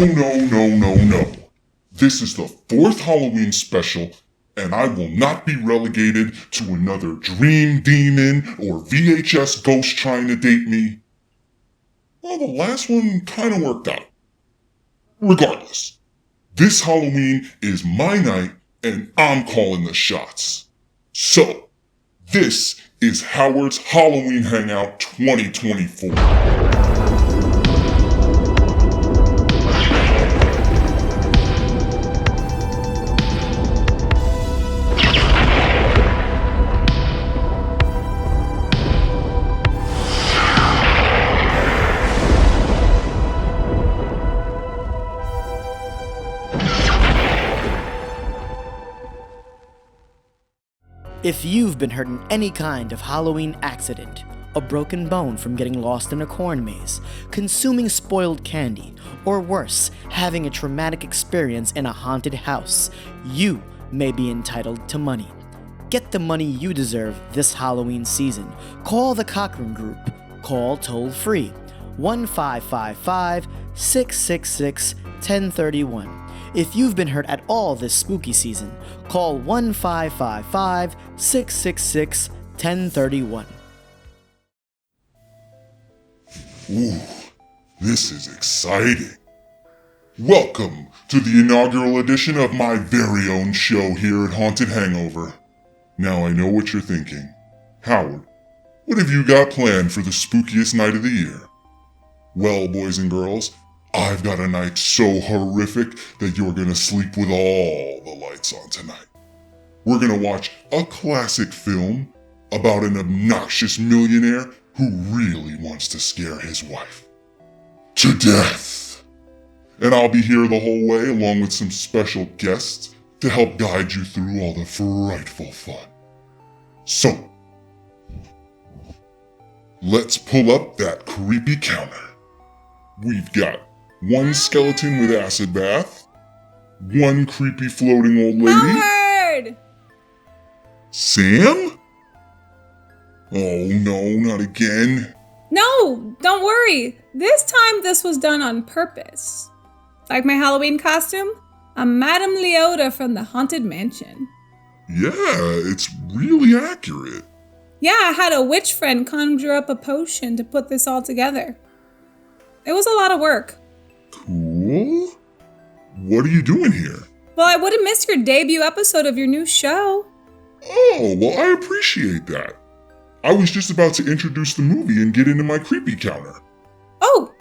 No. This is the fourth Halloween special, and I will not be relegated to another dream demon or VHS ghost trying to date me. Well, the last one kind of worked out. Regardless, this Halloween is my night, and I'm calling the shots. So, this is Howard's Halloween Hangout 2024. If you've been hurt in any kind of Halloween accident, a broken bone from getting lost in a corn maze, consuming spoiled candy, or worse, having a traumatic experience in a haunted house, you may be entitled to money. Get the money you deserve this Halloween season. Call the Cochran Group. Call toll-free 1-555-666-1031. If you've been hurt at all this spooky season, call 1-555-666-1031. Ooh, this is exciting. Welcome to the inaugural edition of my very own show here at Haunted Hangover. Now I know what you're thinking. Howard, what have you got planned for the spookiest night of the year? Well, boys and girls, I've got a night so horrific that you're gonna sleep with all the lights on tonight. We're gonna watch a classic film about an obnoxious millionaire who really wants to scare his wife to death. And I'll be here the whole way along with some special guests to help guide you through all the frightful fun. So, let's pull up that creepy counter. We've got one skeleton with acid bath, one creepy floating old lady. Howard! Sam? Oh no, not again. No, don't worry. This time this was done on purpose. Like my Halloween costume? I'm Madame Leota from the Haunted Mansion. Yeah, it's really accurate. Yeah, I had a witch friend conjure up a potion to put this all together. It was a lot of work. Cool. What are you doing here? Well, I wouldn't miss your debut episode of your new show. Oh, well, I appreciate that. I was just about to introduce the movie and get into my creepy counter. Oh,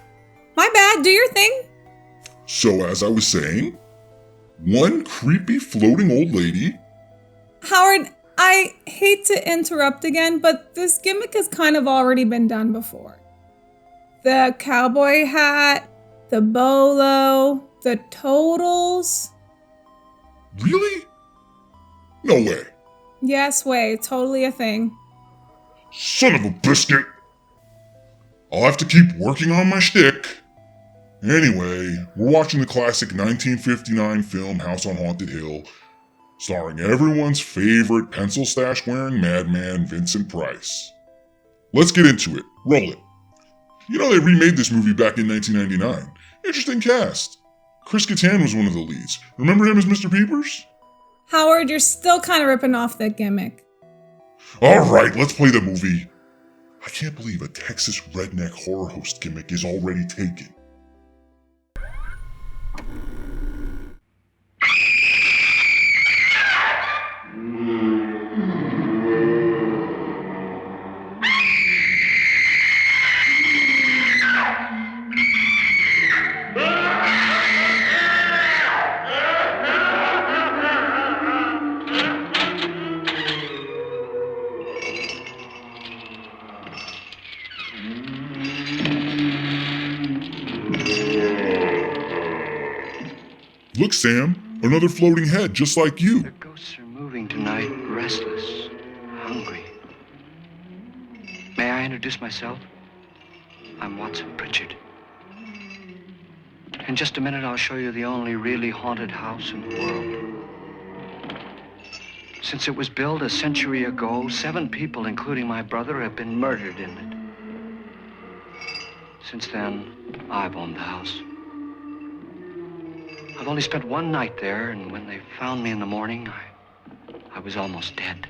my bad. Do your thing. So, as I was saying, one creepy floating old lady. Howard, I hate to interrupt again, but this gimmick has kind of already been done before. The cowboy hat, the bolo, the totals. Really? No way. Yes, way, totally a thing. Son of a biscuit. I'll have to keep working on my shtick. Anyway, we're watching the classic 1959 film House on Haunted Hill, starring everyone's favorite pencil stash wearing madman Vincent Price. Let's get into it. Roll it. You know they remade this movie back in 1999. Interesting cast. Chris Kattan was one of the leads. Remember him as Mr. Peepers? Howard, you're still kind of ripping off that gimmick. Alright, let's play the movie. I can't believe a Texas redneck horror host gimmick is already taken. Look, Sam, another floating head just like you. The ghosts are moving tonight, restless, hungry. May I introduce myself? I'm Watson Pritchard. In just a minute, I'll show you the only really haunted house in the world. Since it was built a century ago, 7 people, including my brother, have been murdered in it. Since then, I've owned the house. I've only spent one night there, and when they found me in the morning, I was almost dead.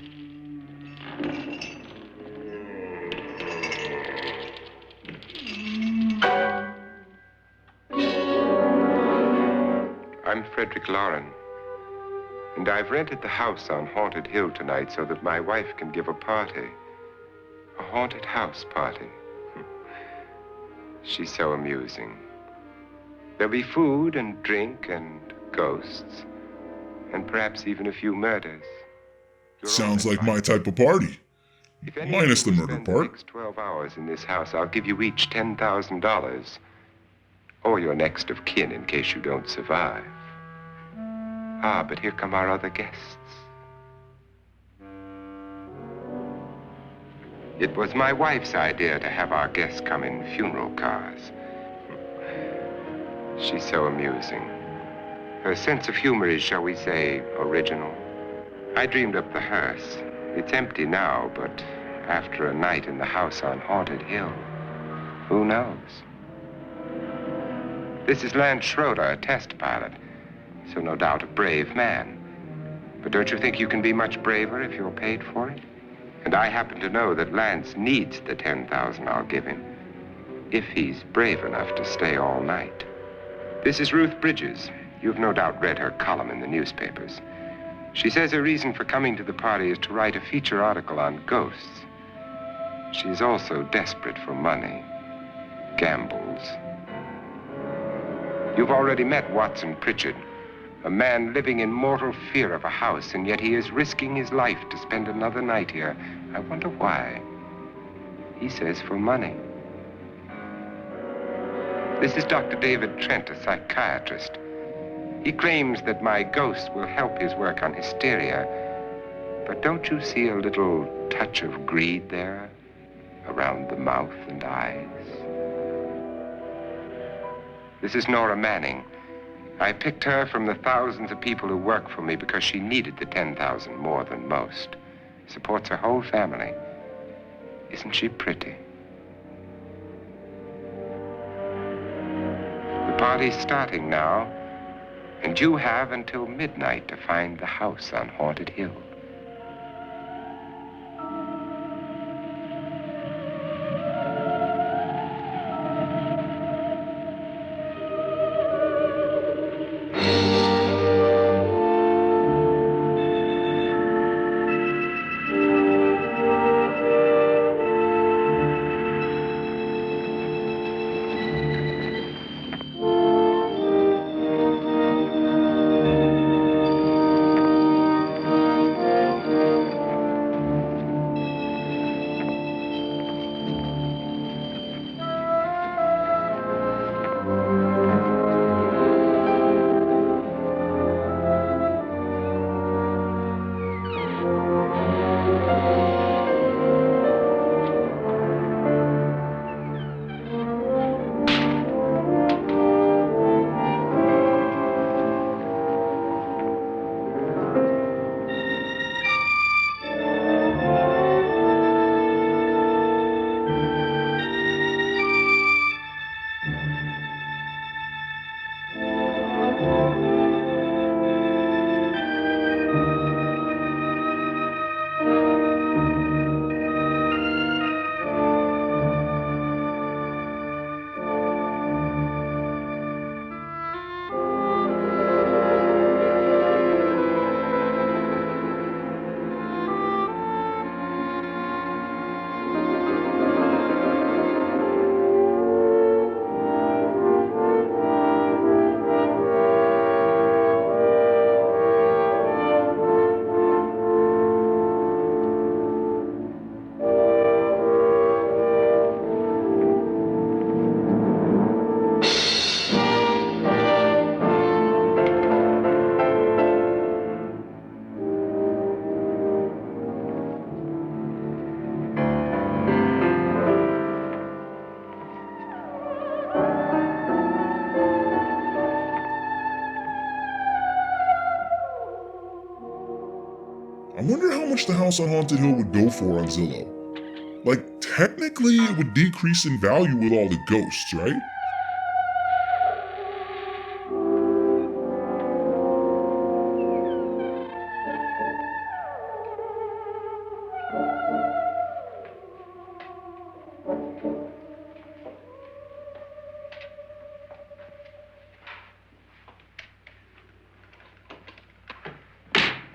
I'm Frederick Lauren, and I've rented the house on Haunted Hill tonight so that my wife can give a party. A haunted house party. She's so amusing. There'll be food and drink and ghosts, and perhaps even a few murders. Sounds like my type of party. If any Minus of you the will murder spend part. The next 12 hours in this house, I'll give you each $10,000. Or your next of kin in case you don't survive. Ah, but here come our other guests. It was my wife's idea to have our guests come in funeral cars. She's so amusing. Her sense of humor is, shall we say, original. I dreamed up the hearse. It's empty now, but after a night in the house on Haunted Hill, who knows? This is Lance Schroeder, a test pilot, so no doubt a brave man. But don't you think you can be much braver if you're paid for it? And I happen to know that Lance needs the $10,000 I'll give him, if he's brave enough to stay all night. This is Ruth Bridges. You've no doubt read her column in the newspapers. She says her reason for coming to the party is to write a feature article on ghosts. She's also desperate for money, gambles. You've already met Watson Pritchard, a man living in mortal fear of a house, and yet he is risking his life to spend another night here. I wonder why. He says for money. This is Dr. David Trent, a psychiatrist. He claims that my ghost will help his work on hysteria. But don't you see a little touch of greed there, around the mouth and eyes? This is Nora Manning. I picked her from the thousands of people who work for me because she needed the $10,000 more than most. Supports her whole family. Isn't she pretty? The party's starting now, and you have until midnight to find the house on Haunted Hill. I wonder how much the house on Haunted Hill would go for on Zillow. Like, technically it would decrease in value with all the ghosts, right?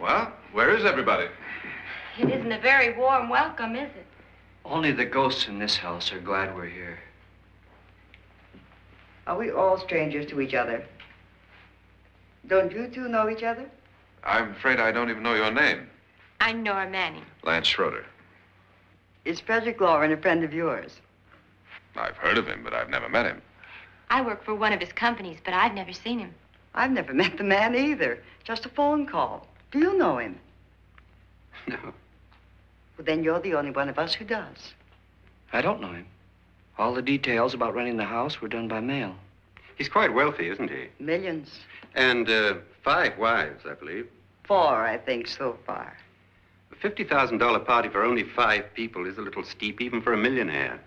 Well, where is everybody? It isn't a very warm welcome, is it? Only the ghosts in this house are glad we're here. Are we all strangers to each other? Don't you two know each other? I'm afraid I don't even know your name. I'm Nora Manning. Lance Schroeder. Is Frederick Lauren a friend of yours? I've heard of him, but I've never met him. I work for one of his companies, but I've never seen him. I've never met the man either. Just a phone call. Do you know him? No, Well, then you're the only one of us who does. I don't know him. All the details about renting the house were done by mail. He's quite wealthy, isn't he? Millions. And 5 wives, I believe. 4, I think, so far. A $50,000 party for only 5 people is a little steep, even for a millionaire.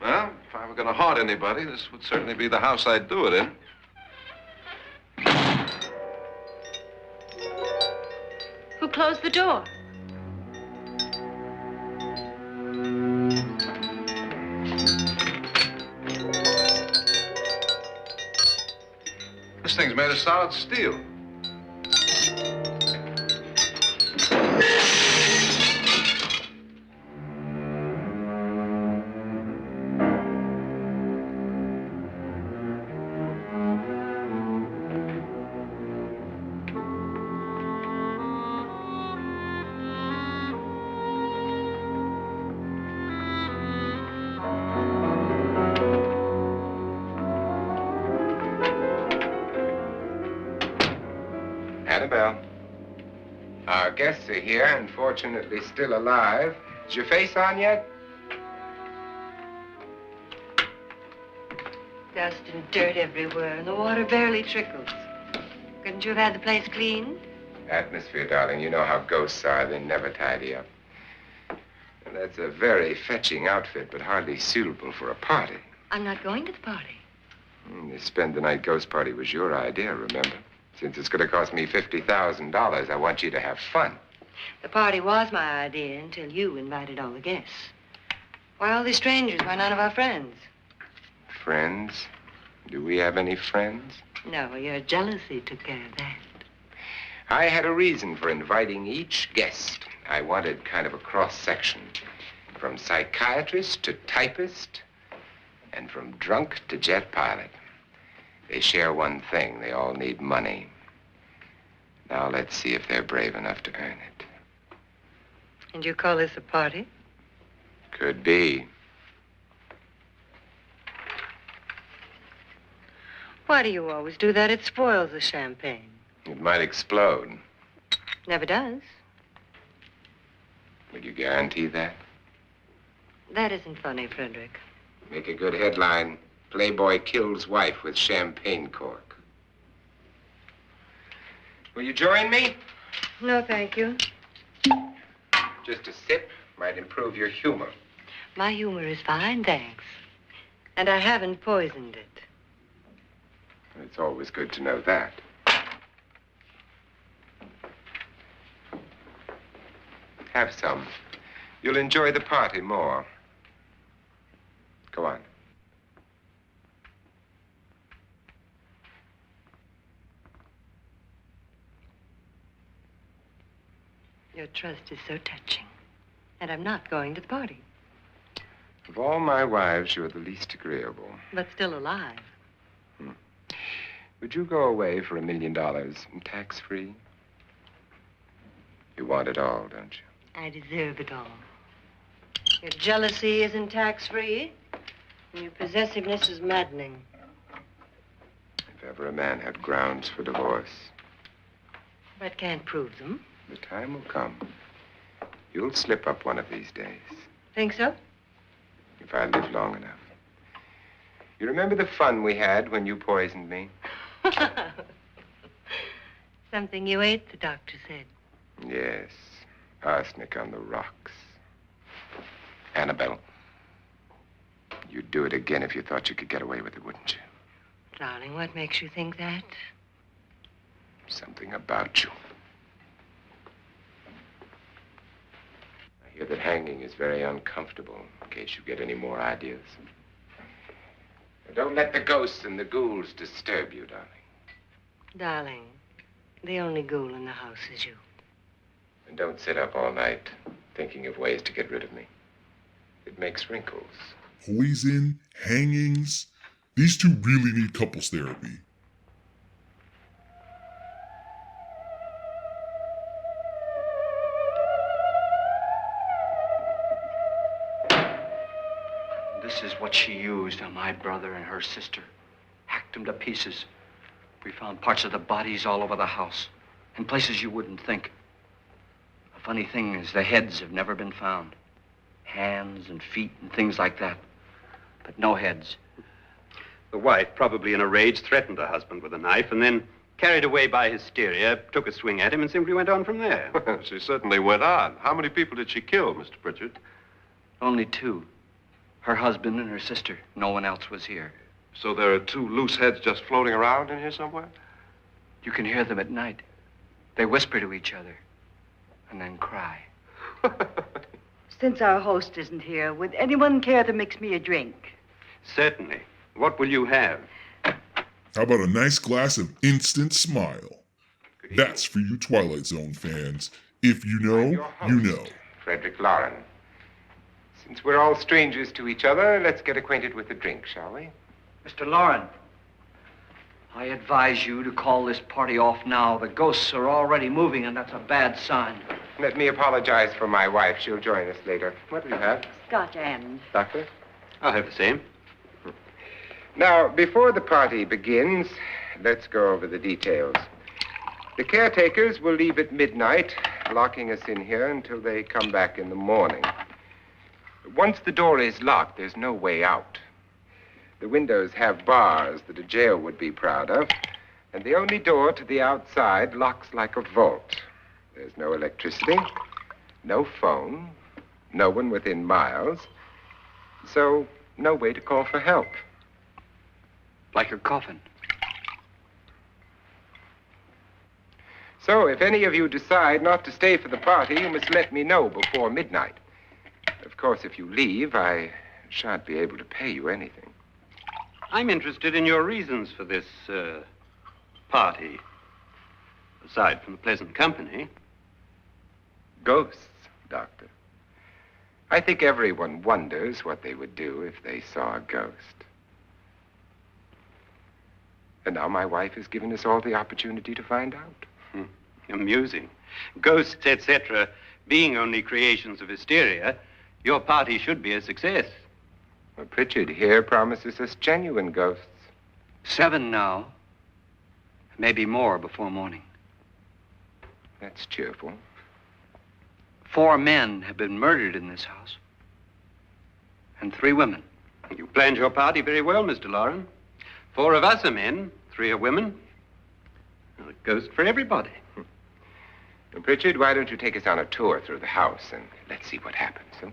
Well, if I were going to haunt anybody, this would certainly be the house I'd do it in. Who closed the door? This thing's made of solid steel. Annabelle, our guests are here, unfortunately still alive. Is your face on yet? Dust and dirt everywhere, and the water barely trickles. Couldn't you have had the place cleaned? Atmosphere, darling. You know how ghosts are. They never tidy up. And that's a very fetching outfit, but hardly suitable for a party. I'm not going to the party. The spend-the-night ghost party was your idea, remember? Since it's going to cost me $50,000, I want you to have fun. The party was my idea until you invited all the guests. Why all these strangers? Why none of our friends? Friends? Do we have any friends? No, your jealousy took care of that. I had a reason for inviting each guest. I wanted kind of a cross-section. From psychiatrist to typist, and from drunk to jet pilot. They share one thing. They all need money. Now let's see if they're brave enough to earn it. And you call this a party? Could be. Why do you always do that? It spoils the champagne. It might explode. Never does. Will you guarantee that? That isn't funny, Frederick. Make a good headline. Playboy kills wife with champagne cork. Will you join me? No, thank you. Just a sip might improve your humor. My humor is fine, thanks. And I haven't poisoned it. It's always good to know that. Have some. You'll enjoy the party more. Go on. Your trust is so touching. And I'm not going to the party. Of all my wives, you're the least agreeable. But still alive. Would you go away for $1 million and tax-free? You want it all, don't you? I deserve it all. Your jealousy isn't tax-free. And your possessiveness is maddening. If ever a man had grounds for divorce, But can't prove them. the time will come. You'll slip up one of these days, Think so? if I live long enough. You remember the fun we had when you poisoned me? Something you ate, the doctor said. Yes, arsenic on the rocks. Annabelle, you'd do it again if you thought you could get away with it, wouldn't you? Darling, what makes you think that? Something about you. I hear that hanging is very uncomfortable, in case you get any more ideas. Don't let the ghosts and the ghouls disturb you, darling. Darling, the only ghoul in the house is you. And don't sit up all night thinking of ways to get rid of me. It makes wrinkles. Poison, hangings. These two really need couples therapy. This is what she used on my brother and her sister. Hacked them to pieces. We found parts of the bodies all over the house, in places you wouldn't think. The funny thing is the heads have never been found. Hands and feet and things like that. But no heads. The wife, probably in a rage, threatened her husband with a knife and then, carried away by hysteria, took a swing at him and simply went on from there. She certainly went on. How many people did she kill, Mr. Pritchard? Only two. Her husband and her sister. No one else was here. So there are two loose heads just floating around in here somewhere? You can hear them at night. They whisper to each other and then cry. Since our host isn't here, would anyone care to mix me a drink? Certainly. What will you have? How about a nice glass of instant smile? That's for you Twilight Zone fans. If you know, you know. Frederick Lauren. Since we're all strangers to each other, let's get acquainted with the drink, shall we? Mr. Lauren, I advise you to call this party off now. The ghosts are already moving, and that's a bad sign. Let me apologize for my wife. She'll join us later. What do you have? Scotch and. Doctor? I'll have the same. Now, before the party begins, let's go over the details. The caretakers will leave at midnight, locking us in here until they come back in the morning. Once the door is locked, there's no way out. The windows have bars that a jail would be proud of, and the only door to the outside locks like a vault. There's no electricity, no phone, no one within miles, so no way to call for help. Like a coffin. So if any of you decide not to stay for the party, you must let me know before midnight. Of course, if you leave, I shan't be able to pay you anything. I'm interested in your reasons for this, party. Aside from the pleasant company. Ghosts, Doctor. I think everyone wonders what they would do if they saw a ghost. And now my wife has given us all the opportunity to find out. Amusing. Ghosts, etc., being only creations of hysteria, your party should be a success. Well, Pritchard here promises us genuine ghosts. 7 now. Maybe more before morning. That's cheerful. 4 men have been murdered in this house. And 3 women. You planned your party very well, Mr. Lauren. 4 of us are men, 3 are women. Well, a ghost for everybody. Well, Pritchard, why don't you take us on a tour through the house and let's see what happens, huh?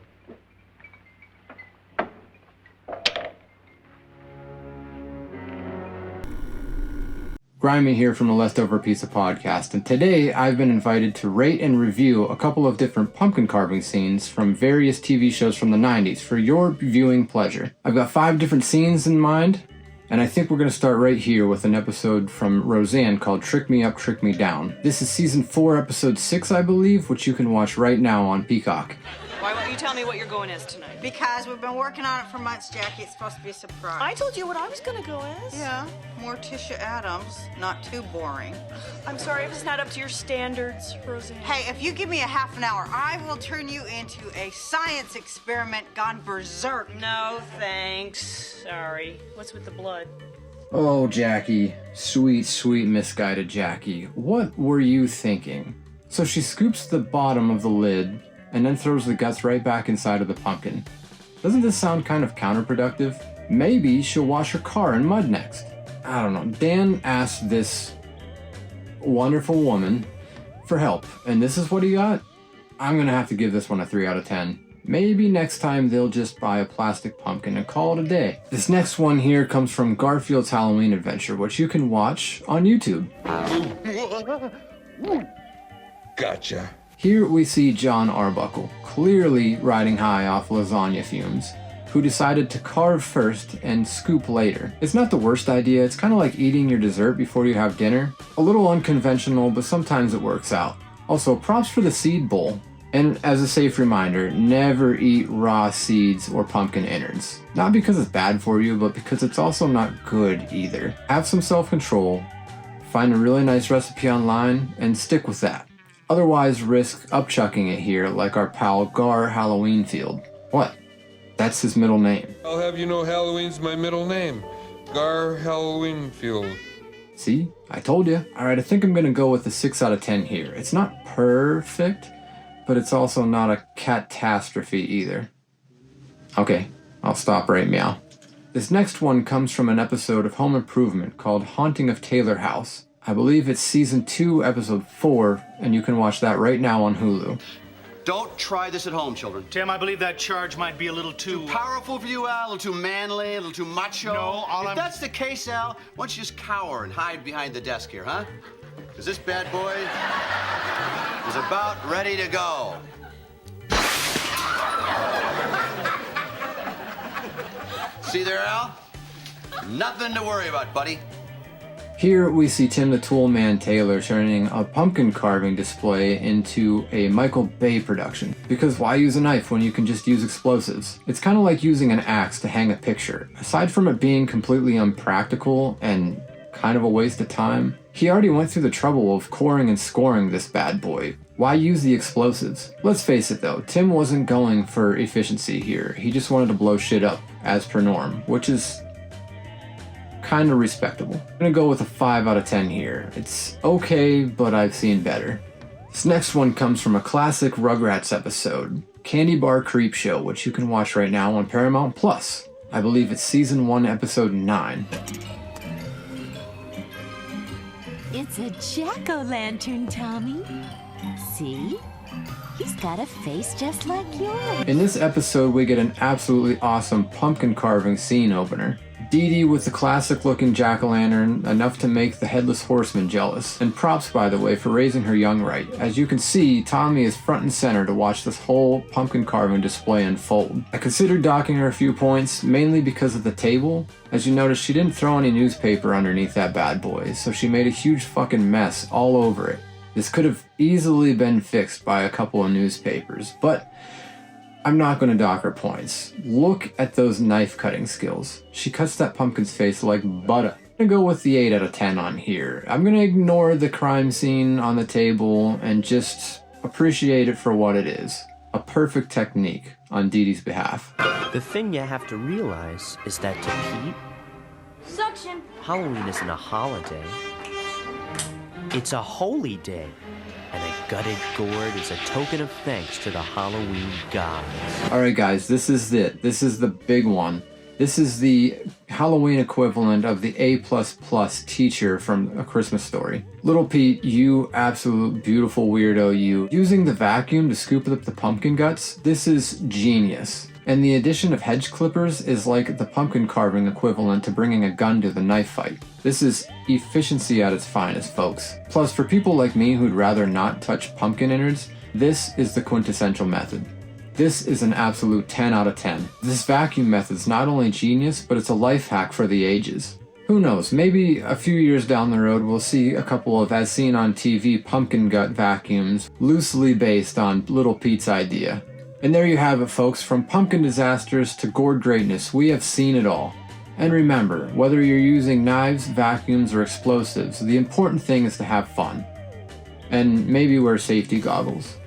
Grimy here from the Leftover Pizza Podcast, and today I've been invited to rate and review a couple of different pumpkin carving scenes from various TV shows from the 90s for your viewing pleasure. I've got 5 different scenes in mind, and I think we're going to start right here with an episode from Roseanne called Trick Me Up, Trick Me Down. This is season 4, episode 6, I believe, which you can watch right now on Peacock. Why won't you tell me what you're going as tonight? Because we've been working on it for months, Jackie. It's supposed to be a surprise. I told you what I was gonna go as. Yeah, Morticia Adams. Not too boring. I'm sorry if it's not up to your standards, Roseanne. Hey, if you give me a half an hour, I will turn you into a science experiment gone berserk. No, thanks. Sorry. What's with the blood? Oh, Jackie. Sweet, sweet misguided Jackie. What were you thinking? So she scoops the bottom of the lid and then throws the guts right back inside of the pumpkin. Doesn't this sound kind of counterproductive? Maybe she'll wash her car in mud next. I don't know. Dan asked this wonderful woman for help, and this is what he got? I'm gonna have to give this one a 3 out of 10. Maybe next time they'll just buy a plastic pumpkin and call it a day. This next one here comes from Garfield's Halloween Adventure, which you can watch on YouTube. Gotcha. Here we see John Arbuckle, clearly riding high off lasagna fumes. who decided to carve first and scoop later. It's not the worst idea, it's kind of like eating your dessert before you have dinner. A little unconventional, but sometimes it works out. Also, props for the seed bowl. And as a safe reminder, never eat raw seeds or pumpkin innards. Not because it's bad for you, but because it's also not good either. Have some self-control, find a really nice recipe online, and stick with that. Otherwise, risk upchucking it here like our pal Gar Halloweenfield. What? That's his middle name. I'll have you know Halloween's my middle name. Gar Halloweenfield. See? I told you. Alright, I think I'm gonna go with a 6 out of 10 here. It's not perfect, but it's also not a catastrophe either. Okay, I'll stop right meow. This next one comes from an episode of Home Improvement called Haunting of Taylor House. I believe it's season 2, episode 4, and you can watch that right now on Hulu. Don't try this at home, children. Tim, I believe that charge might be a little too powerful for you, Al? A little too manly? A little too macho? No, If that's the case, Al, why don't you just cower and hide behind the desk here, huh? Because this bad boy is about ready to go. See there, Al? Nothing to worry about, buddy. Here we see Tim the Toolman Taylor turning a pumpkin carving display into a Michael Bay production. Because why use a knife when you can just use explosives? It's kind of like using an axe to hang a picture. Aside from it being completely unpractical and kind of a waste of time, he already went through the trouble of coring and scoring this bad boy. Why use the explosives? Let's face it though, Tim wasn't going for efficiency here. He just wanted to blow shit up, as per norm, which is kind of respectable. I'm gonna go with a 5 out of 10 here. It's okay, but I've seen better. This next one comes from a classic Rugrats episode, Candy Bar Creep Show, which you can watch right now on Paramount Plus. I believe it's season 1, episode 9. It's a jack-o'-lantern, Tommy. See? He's got a face just like yours. In this episode, we get an absolutely awesome pumpkin carving scene opener. Dee Dee with the classic looking jack-o'-lantern, enough to make the Headless Horseman jealous. And props, by the way, for raising her young right. As you can see, Tommy is front and center to watch this whole pumpkin carving display unfold. I considered docking her a few points, mainly because of the table. As you notice, she didn't throw any newspaper underneath that bad boy, so she made a huge fucking mess all over it. This could have easily been fixed by a couple of newspapers, but I'm not going to dock her points. Look at those knife cutting skills. She cuts that pumpkin's face like butter. I'm going to go with the 8 out of 10 on here. I'm going to ignore the crime scene on the table and just appreciate it for what it is. A perfect technique on Dee Dee's behalf. The thing you have to realize is that to Pete, Suction. Halloween isn't a holiday. It's a holy day. And a gutted gourd is a token of thanks to the Halloween gods. Alright guys, this is it. This is the big one. This is the Halloween equivalent of the A++ teacher from A Christmas Story. Little Pete, you absolute beautiful weirdo, you. Using the vacuum to scoop up the pumpkin guts, this is genius. And the addition of hedge clippers is like the pumpkin carving equivalent to bringing a gun to the knife fight. This is efficiency at its finest, folks. Plus, for people like me who'd rather not touch pumpkin innards, this is the quintessential method. This is an absolute 10 out of 10. This vacuum method's not only genius, but it's a life hack for the ages. Who knows, maybe a few years down the road we'll see a couple of as seen on TV pumpkin gut vacuums, loosely based on Little Pete's idea. And there you have it, folks. From pumpkin disasters to gourd greatness, we have seen it all. And remember, whether you're using knives, vacuums, or explosives, the important thing is to have fun. And maybe wear safety goggles.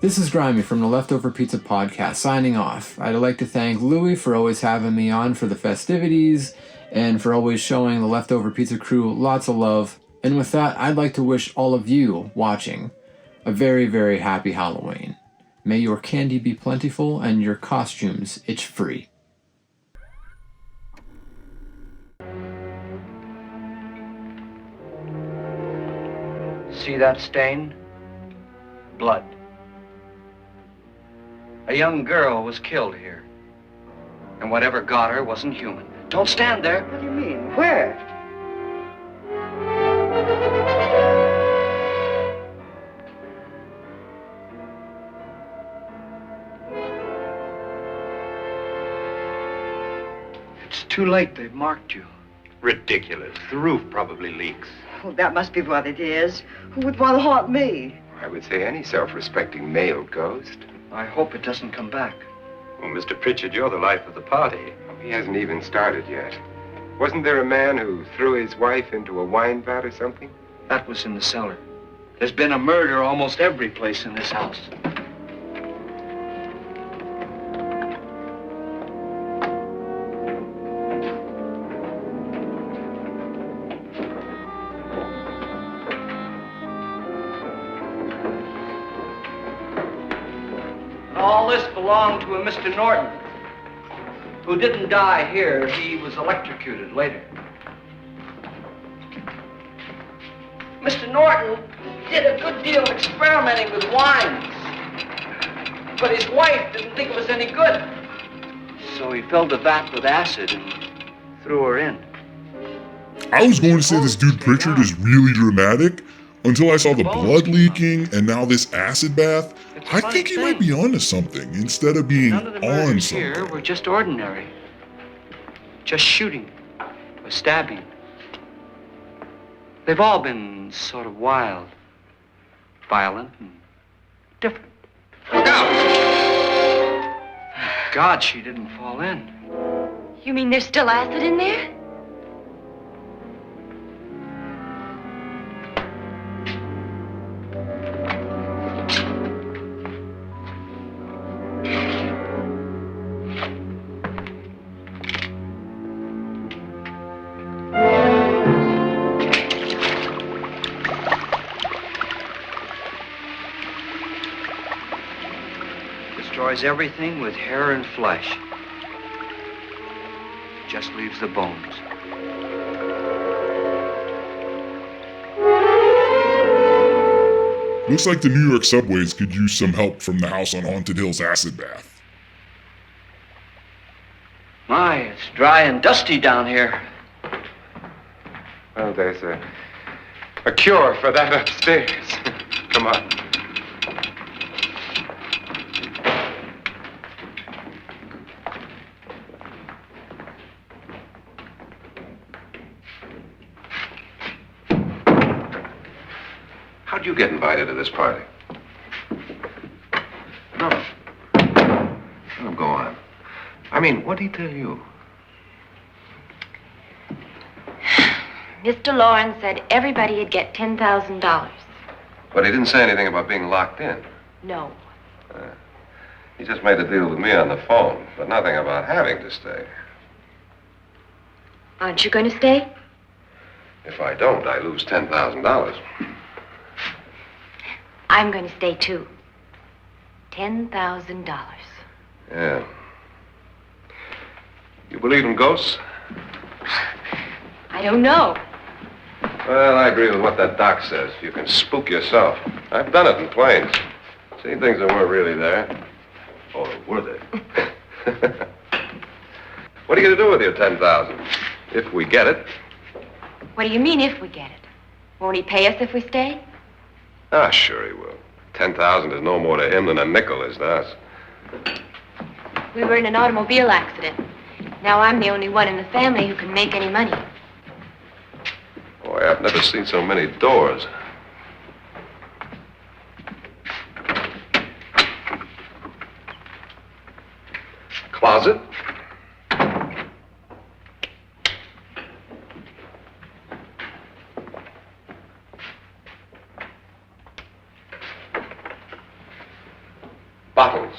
This is Grimy from the Leftover Pizza Podcast, signing off. I'd like to thank Louie for always having me on for the festivities, and for always showing the Leftover Pizza crew lots of love. And with that, I'd like to wish all of you watching a very, very happy Halloween. May your candy be plentiful and your costumes itch-free. See that stain? Blood. A young girl was killed here. And whatever got her wasn't human. Don't stand there. What do you mean? Where? It's too late. They've marked you. Ridiculous. The roof probably leaks. Oh, that must be what it is. Who would want to haunt me? I would say any self-respecting male ghost. I hope it doesn't come back. Well, Mr. Pritchard, you're the life of the party. He hasn't even started yet. Wasn't there a man who threw his wife into a wine vat or something? That was in the cellar. There's been a murder almost every place in this house. All this belonged to a Mr. Norton, who didn't die here. He was electrocuted later. Mr. Norton did a good deal of experimenting with wines, but his wife didn't think it was any good. So he filled the vat with acid and threw her in. I was going to say this dude Pritchard is really dramatic until I saw the blood leaking and now this acid bath. I think he might be onto something instead of being None of the on murders something. here were just ordinary. Just shooting or stabbing. They've all been sort of wild, violent, and different. Look out! Thank God she didn't fall in. You mean there's still acid in there? Destroys everything with hair and flesh. Just leaves the bones. Looks like the New York subways could use some help from the House on Haunted Hill's acid bath. My, it's dry and dusty down here. Well, there's a cure for that upstairs. Come on. How'd you get invited to this party? No. Oh, go on. I mean, what'd he tell you? Mr. Lawrence said everybody'd get $10,000. But he didn't say anything about being locked in. No. He just made a deal with me on the phone, but nothing about having to stay. Aren't you going to stay? If I don't, I lose $10,000. I'm going to stay too. $10,000. Yeah. You believe in ghosts? I don't know. Well, I agree with what that doc says. You can spook yourself. I've done it in planes. Seen things that weren't really there. Or were they? What are you going to do with your $10,000? If we get it. What do you mean if we get it? Won't he pay us if we stay? Ah, sure he will. 10,000 is no more to him than a nickel is to us. We were in an automobile accident. Now I'm the only one in the family who can make any money. Boy, I've never seen so many doors. Closet. Bottles.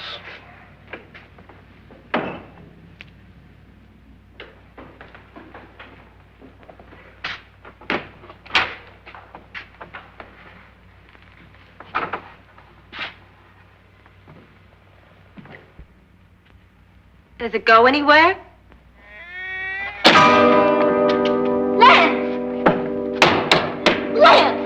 Does it go anywhere? Lance! Lance!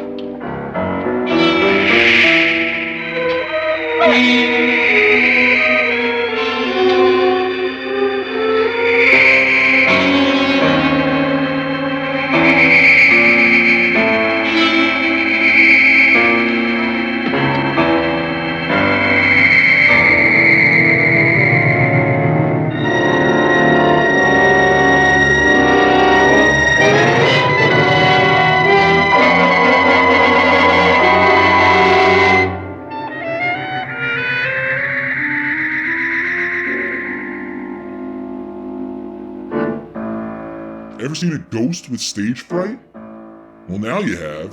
Ever seen a ghost with stage fright? Well, now you have.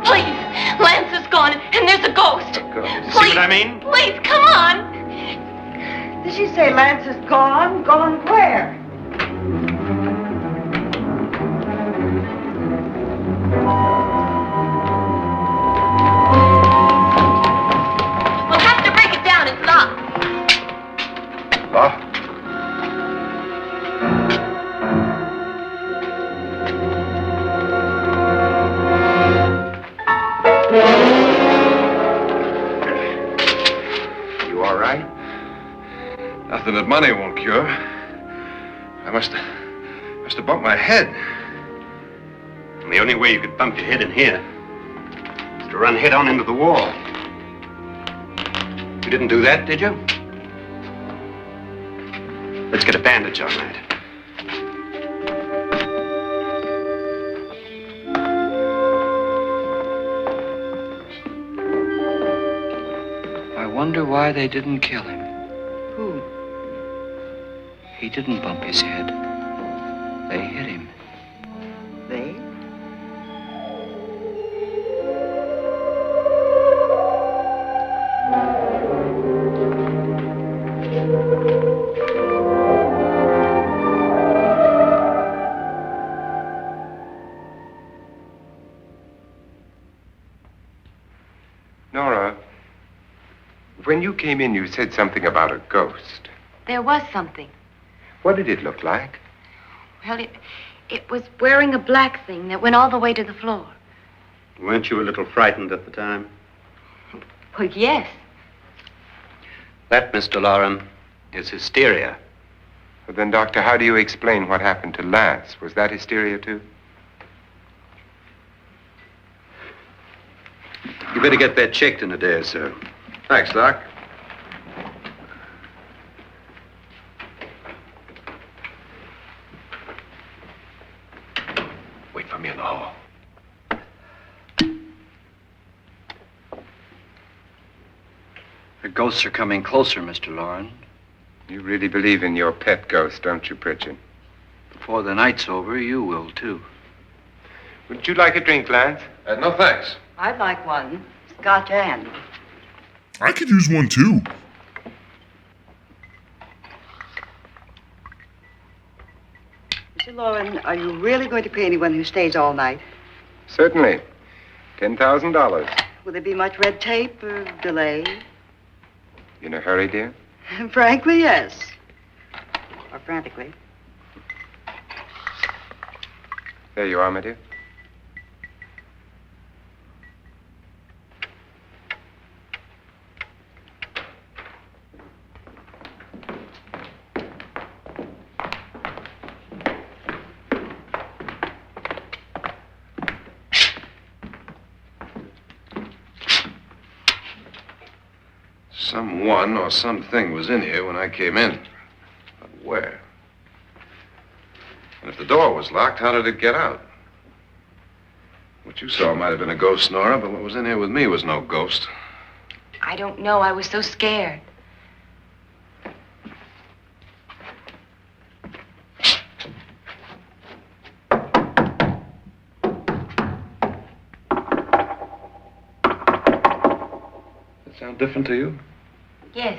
Please, Lance is gone, and there's a ghost. See what I mean? Please, come on. Did she say Lance is gone? Gone where? We'll have to break it down. It's locked. Locked? You all right? Nothing that money won't cure. I must have bumped my head. And the only way you could bump your head in here is to run head on into the wall. You didn't do that, did you? Let's get a bandage on that. I wonder why they didn't kill him. Who? He didn't bump his head. They hit him. They? Nora, when you came in, you said something about a ghost. There was something. What did it look like? Well, it was wearing a black thing that went all the way to the floor. Weren't you a little frightened at the time? Well, yes. That, Mr. Loren, is hysteria. Well, then, Doctor, how do you explain what happened to Lance? Was that hysteria, too? You better get that checked in a day or so. Thanks, Doc. Wait for me in the hall. The ghosts are coming closer, Mr. Loren. You really believe in your pet ghost, don't you, Pritchard? Before the night's over, you will, too. Would you like a drink, Lance? No, thanks. I'd like one. Scotch and. I could use one too. Mr. Loren, are you really going to pay anyone who stays all night? Certainly. $10,000. Will there be much red tape or delay? In a hurry, dear? Frankly, yes. Or frantically. There you are, my dear. Someone or something was in here when I came in. But where? And if the door was locked, how did it get out? What you saw might have been a ghost, Nora, but what was in here with me was no ghost. I don't know. I was so scared. That sound different to you? Yes.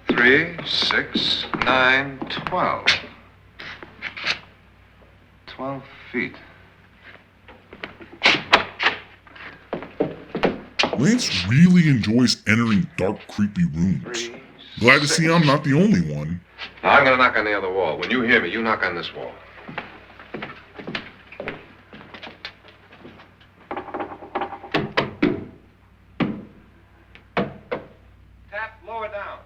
Three, 6, 9, 12. 12 feet. Lance really enjoys entering dark, creepy rooms. Glad to see I'm not the only one. Now, I'm gonna knock on the other wall. When you hear me, you knock on this wall. Tap lower down.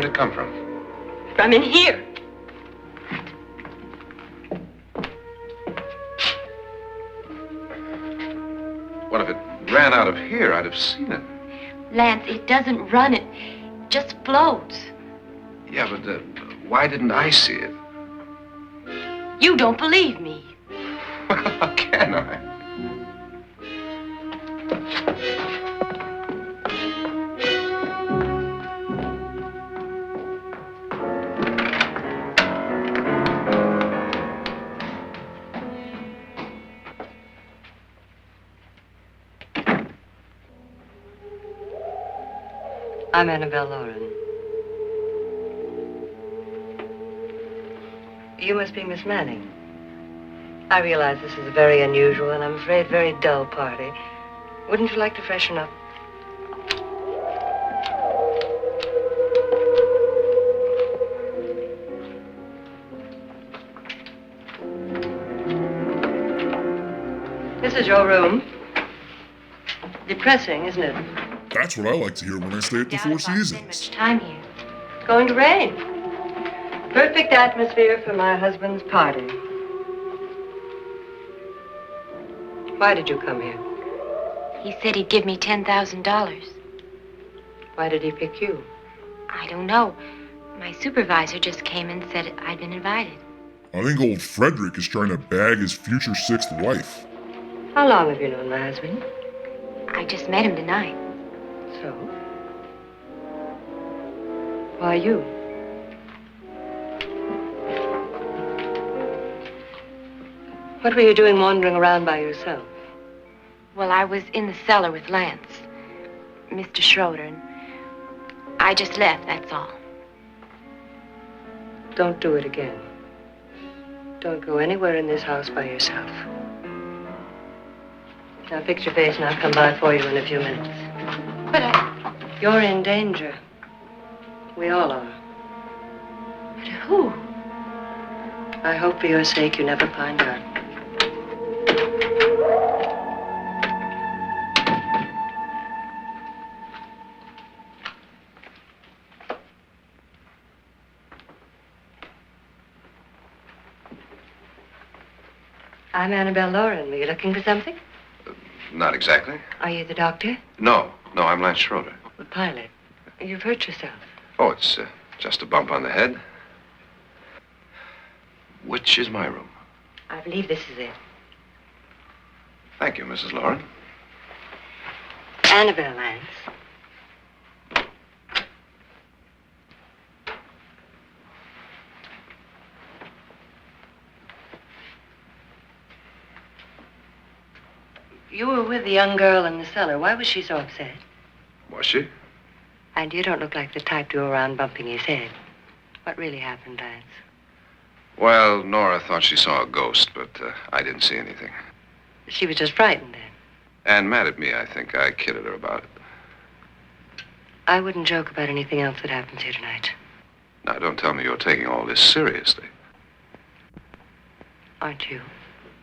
Where'd it come from? From in here. What if it ran out of here? I'd have seen it. Lance, it doesn't run, it just floats. Yeah, but why didn't I see it? You don't believe me. How can I? I'm Annabelle Lauren. You must be Miss Manning. I realize this is a very unusual and I'm afraid very dull party. Wouldn't you like to freshen up? This is your room. Depressing, isn't it? That's what I like to hear when I stay at the Four Seasons. Time here. It's going to rain. Perfect atmosphere for my husband's party. Why did you come here? He said he'd give me $10,000. Why did he pick you? I don't know. My supervisor just came and said I'd been invited. I think old Frederick is trying to bag his future sixth wife. How long have you known my husband? I just met him tonight. So? Why you? What were you doing wandering around by yourself? Well, I was in the cellar with Lance, Mr. Schroeder, and I just left, that's all. Don't do it again. Don't go anywhere in this house by yourself. Now fix your face and I'll come by for you in a few minutes. But You're in danger. We all are. But who? I hope for your sake you never find out. I'm Annabelle Lauren. Were you looking for something? Not exactly. Are you the doctor? No, I'm Lance Schroeder. The pilot. You've hurt yourself. Oh, it's just a bump on the head. Which is my room? I believe this is it. Thank you, Mrs. Lauren. Annabelle Lance. You were with the young girl in the cellar. Why was she so upset? Was she? And you don't look like the type to go around bumping his head. What really happened, Lance? Well, Nora thought she saw a ghost, but I didn't see anything. She was just frightened then. And mad at me, I think. I kidded her about it. I wouldn't joke about anything else that happens here tonight. Now, don't tell me you're taking all this seriously. Aren't you?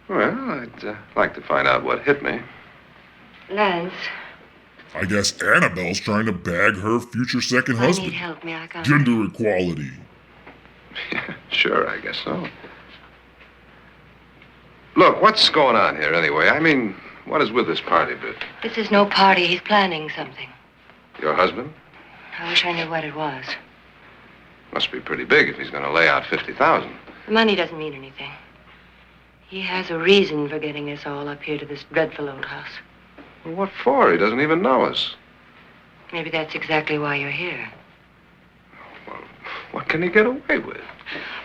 Well, I'd like to find out what hit me. Lance. I guess Annabelle's trying to bag her future second husband. I need help. May I come? Gender equality. Sure, I guess so. Look, what's going on here anyway? I mean, what is with this party bit? This is no party. He's planning something. Your husband? I wish I knew what it was. Must be pretty big if he's going to lay out $50,000. The money doesn't mean anything. He has a reason for getting us all up here to this dreadful old house. Well, what for? He doesn't even know us. Maybe that's exactly why you're here. Well, what can he get away with?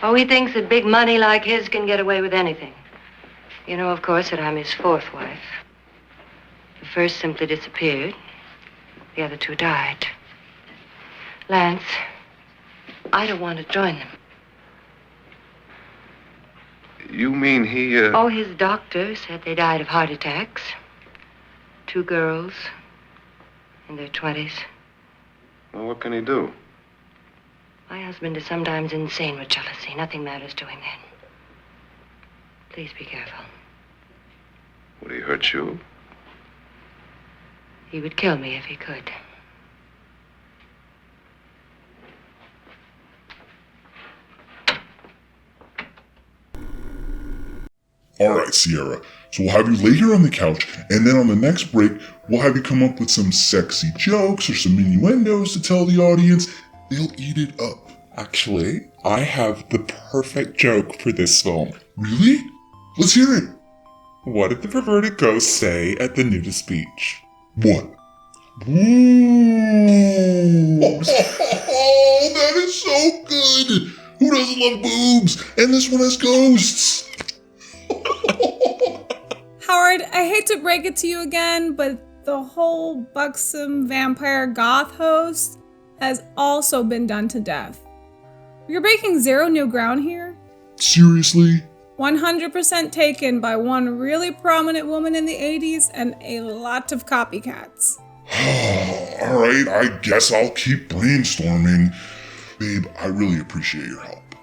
Oh, he thinks that big money like his can get away with anything. You know, of course, that I'm his fourth wife. The first simply disappeared. The other two died. Lance, I don't want to join them. You mean he, Oh, his doctor said they died of heart attacks. 2 girls in their 20s. Well, what can he do? My husband is sometimes insane with jealousy. Nothing matters to him then. Please be careful. Would he hurt you? He would kill me if he could. Alright, Sierra. So we'll have you lay here on the couch, and then on the next break, we'll have you come up with some sexy jokes or some innuendos to tell the audience. They'll eat it up. Actually, I have the perfect joke for this film. Really? Let's hear it. What did the perverted ghost say at the nudist beach? What? Boobs. Oh, that is so good. Who doesn't love boobs? And this one has ghosts. Howard, I hate to break it to you again, but the whole buxom vampire goth host has also been done to death. You're breaking zero new ground here. Seriously? 100% taken by one really prominent woman in the 80s and a lot of copycats. Alright, I guess I'll keep brainstorming. Babe, I really appreciate your help.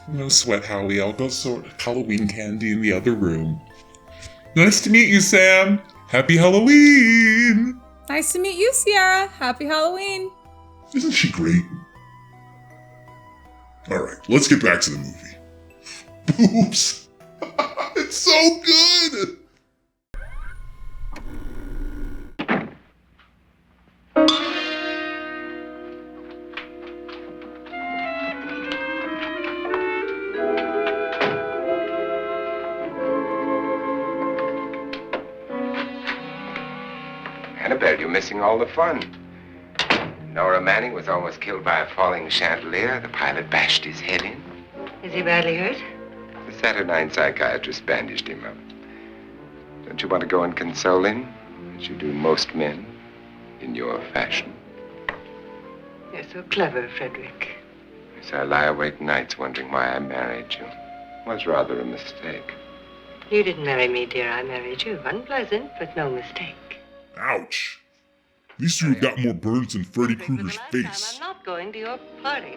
No sweat, Howie. I'll go sort Halloween candy in the other room. Nice to meet you, Sam. Happy Halloween! Nice to meet you, Sierra. Happy Halloween. Isn't she great? Alright, let's get back to the movie. Boobs! It's so good! Annabelle, you're missing all the fun. Nora Manning was almost killed by a falling chandelier. The pilot bashed his head in. Is he badly hurt? The Saturnine psychiatrist bandaged him up. Don't you want to go and console him, as you do most men, in your fashion? You're so clever, Frederick. Yes, I lie awake nights wondering why I married you. It was rather a mistake. You didn't marry me, dear. I married you. Unpleasant, but no mistake. Ouch! These two have got more burns than Freddy Krueger's face. I'm not going to your party.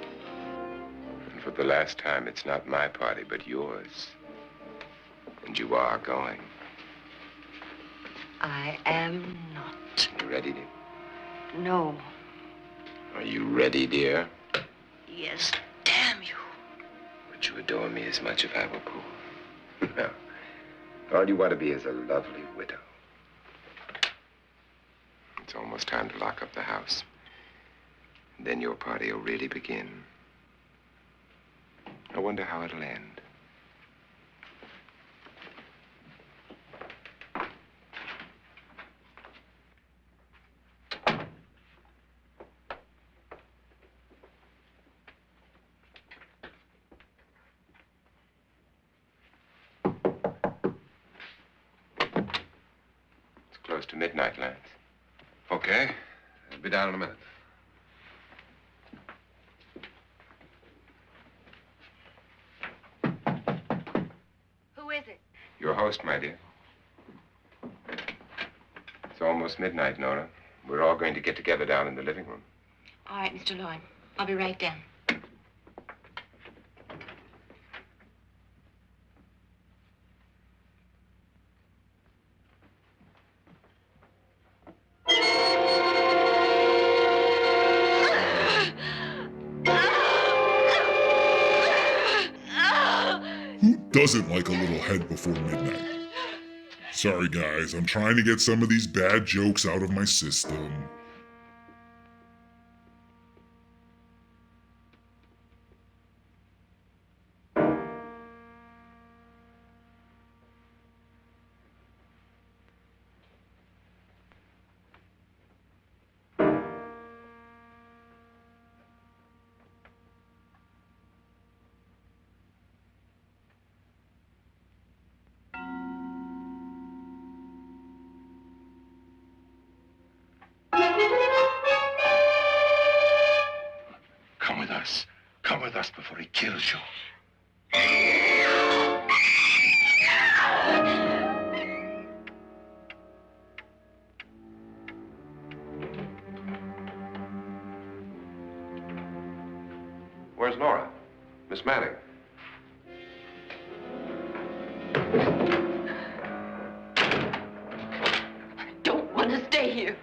And for the last time, it's not my party, but yours. And you are going. I am not. You ready, dear? No. Are you ready, dear? Yes, damn you. Would you adore me as much if I were poor? No. All you want to be is a lovely widow. It's almost time to lock up the house. And then your party will really begin. I wonder how it'll end. It's close to midnight, Lance. Okay. I'll be down in a minute. Who is it? Your host, my dear. It's almost midnight, Nora. We're all going to get together down in the living room. All right, Mr. Lloyd. I'll be right down. Who doesn't like a little head before midnight? Sorry guys, I'm trying to get some of these bad jokes out of my system. Come with us. Come with us before he kills you. Where's Nora? Miss Manning. Don't want to stay here.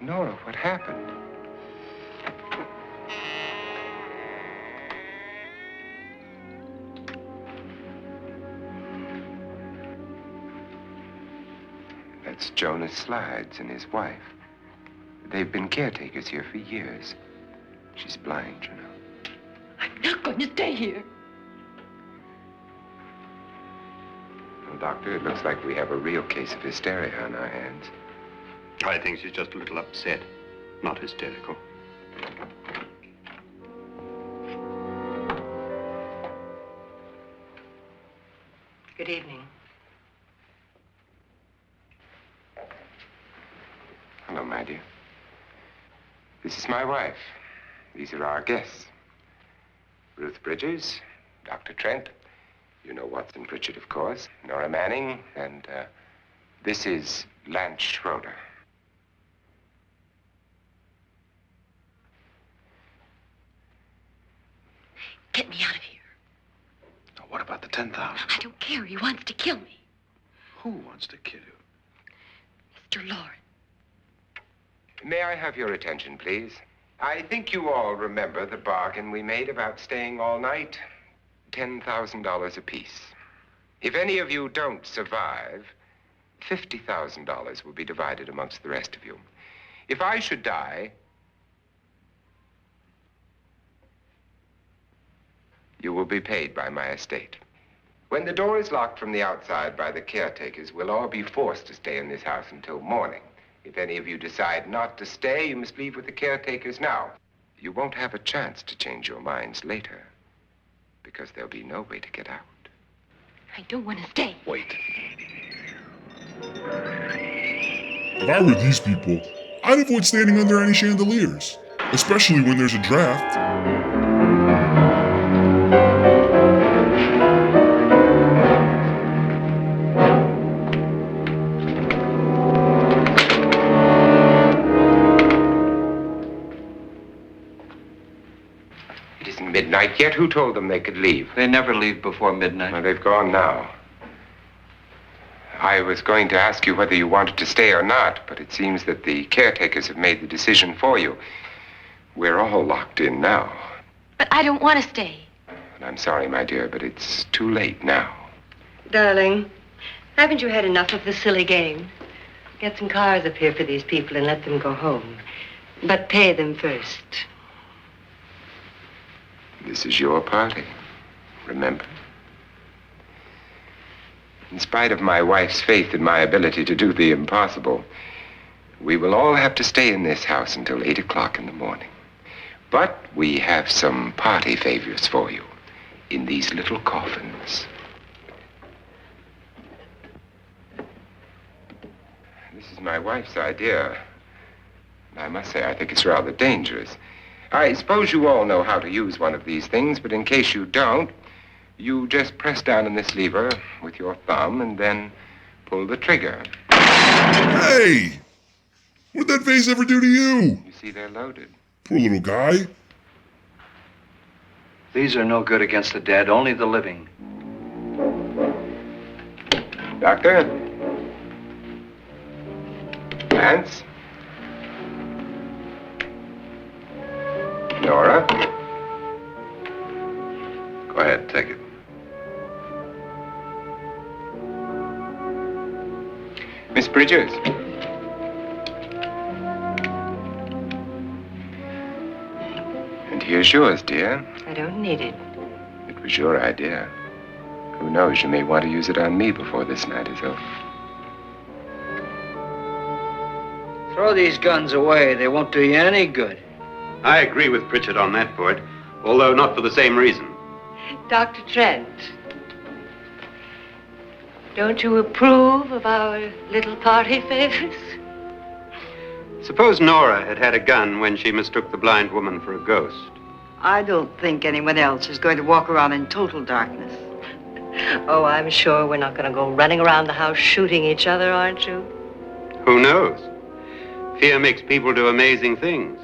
Nora, what happened? It's Jonas Slides and his wife. They've been caretakers here for years. She's blind, you know. I'm not going to stay here. Well, Doctor, it looks like we have a real case of hysteria on our hands. I think she's just a little upset, not hysterical. Good evening. Hello, my dear. This is my wife. These are our guests. Ruth Bridges, Dr. Trent. You know Watson Pritchard, of course. Nora Manning, and this is Lance Schroeder. Get me out of here. Now, what about the 10,000? I don't care. He wants to kill me. Who wants to kill you? Mr. Lawrence. May I have your attention, please? I think you all remember the bargain we made about staying all night. $10,000 apiece. If any of you don't survive, $50,000 will be divided amongst the rest of you. If I should die, you will be paid by my estate. When the door is locked from the outside by the caretakers, we'll all be forced to stay in this house until morning. If any of you decide not to stay, you must leave with the caretakers now. You won't have a chance to change your minds later, because there'll be no way to get out. I don't want to stay. Wait. If I were these people, I'd avoid standing under any chandeliers, especially when there's a draft. Midnight yet? Who told them they could leave? They never leave before midnight. Well, they've gone now. I was going to ask you whether you wanted to stay or not, but it seems that the caretakers have made the decision for you. We're all locked in now. But I don't want to stay. And I'm sorry, my dear, but it's too late now. Darling, haven't you had enough of the silly game? Get some cars up here for these people and let them go home. But pay them first. This is your party, remember? In spite of my wife's faith in my ability to do the impossible, we will all have to stay in this house until 8 o'clock in the morning. But we have some party favors for you in these little coffins. This is my wife's idea. I must say, I think it's rather dangerous. I suppose you all know how to use one of these things, but in case you don't, you just press down on this lever with your thumb and then pull the trigger. Hey! What'd that vase ever do to you? You see, they're loaded. Poor little guy. These are no good against the dead, only the living. Doctor? Lance? Nora? Go ahead, take it. Miss Bridges? And here's yours, dear. I don't need it. It was your idea. Who knows, you may want to use it on me before this night is over. Throw these guns away. They won't do you any good. I agree with Pritchard on that point, although not for the same reason. Dr. Trent, don't you approve of our little party favors? Suppose Nora had had a gun when she mistook the blind woman for a ghost. I don't think anyone else is going to walk around in total darkness. Oh, I'm sure we're not going to go running around the house shooting each other, aren't you? Who knows? Fear makes people do amazing things.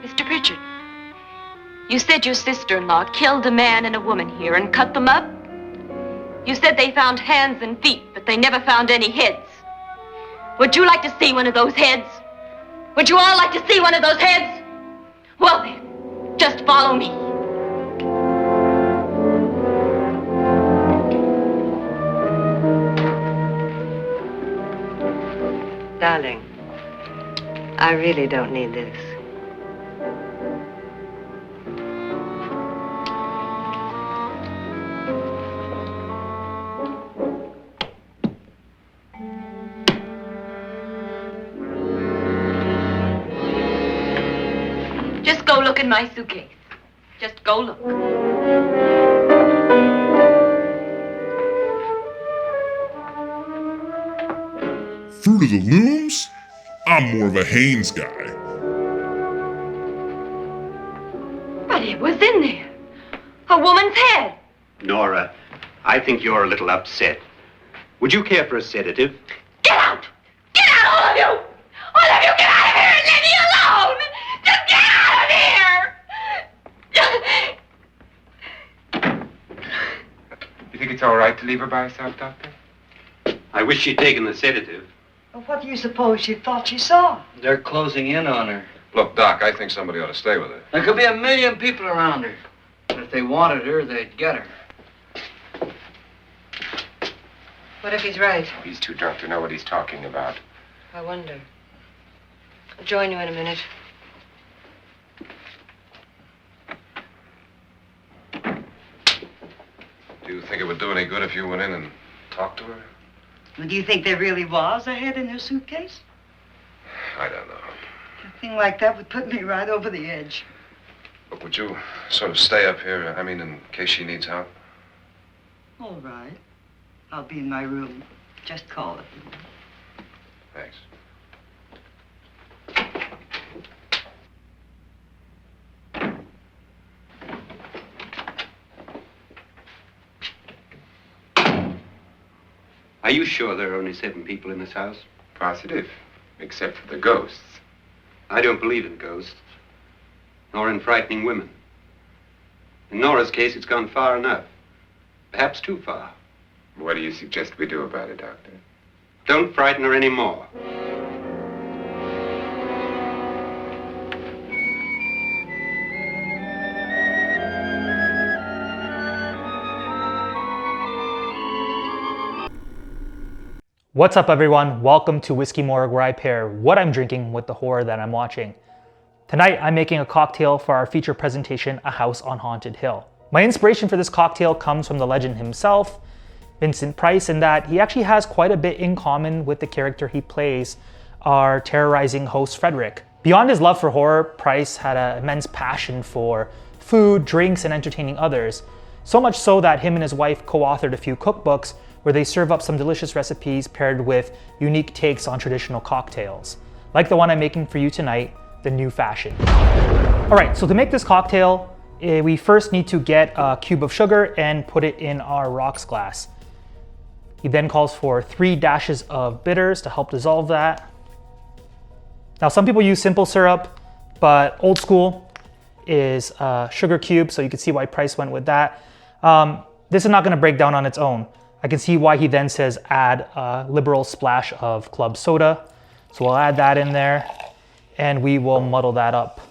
Mr. Pritchard, you said your sister-in-law killed a man and a woman here and cut them up? You said they found hands and feet, but they never found any heads. Would you like to see one of those heads? Would you all like to see one of those heads? Well then, just follow me. Darling, I really don't need this. Just go look in my suitcase. Just go look. Fruit of the Looms? I'm more of a Haynes guy. But it was in there. A woman's head. Nora, I think you're a little upset. Would you care for a sedative? Get out! Get out, all of you! All of you, get out of here and leave me alone! Just get out of here! You think it's all right to leave her by herself, Doctor? I wish she'd taken the sedative. Well, what do you suppose she thought she saw? They're closing in on her. Look, Doc, I think somebody ought to stay with her. There could be 1 million people around her. But if they wanted her, they'd get her. What if he's right? He's too drunk to know what he's talking about. I wonder. I'll join you in a minute. Do you think it would do any good if you went in and talked to her? Well, do you think there really was a head in her suitcase? I don't know. A thing like that would put me right over the edge. But would you sort of stay up here, I mean, in case she needs help? All right. I'll be in my room. Just call it. Thanks. Are you sure there are only 7 people in this house? Positive, except for the ghosts. I don't believe in ghosts, nor in frightening women. In Nora's case, it's gone far enough. Perhaps too far. What do you suggest we do about it, Doctor? Don't frighten her anymore. What's up, everyone? Welcome to Whiskey Morgue, where I pair what I'm drinking with the horror that I'm watching. Tonight, I'm making a cocktail for our feature presentation, A House on Haunted Hill. My inspiration for this cocktail comes from the legend himself, Vincent Price, in that he actually has quite a bit in common with the character he plays, our terrorizing host Frederick. Beyond his love for horror, Price had an immense passion for food, drinks, and entertaining others. So much so that him and his wife co-authored a few cookbooks where they serve up some delicious recipes paired with unique takes on traditional cocktails, like the one I'm making for you tonight, the New Fashion. All right, so to make this cocktail, we first need to get a cube of sugar and put it in our rocks glass. He then calls for 3 dashes of bitters to help dissolve that. Now, some people use simple syrup, but old school is sugar cube, so you can see why Price went with that. This is not gonna break down on its own. I can see why he then says add a liberal splash of club soda. So we'll add that in there and we will muddle that up.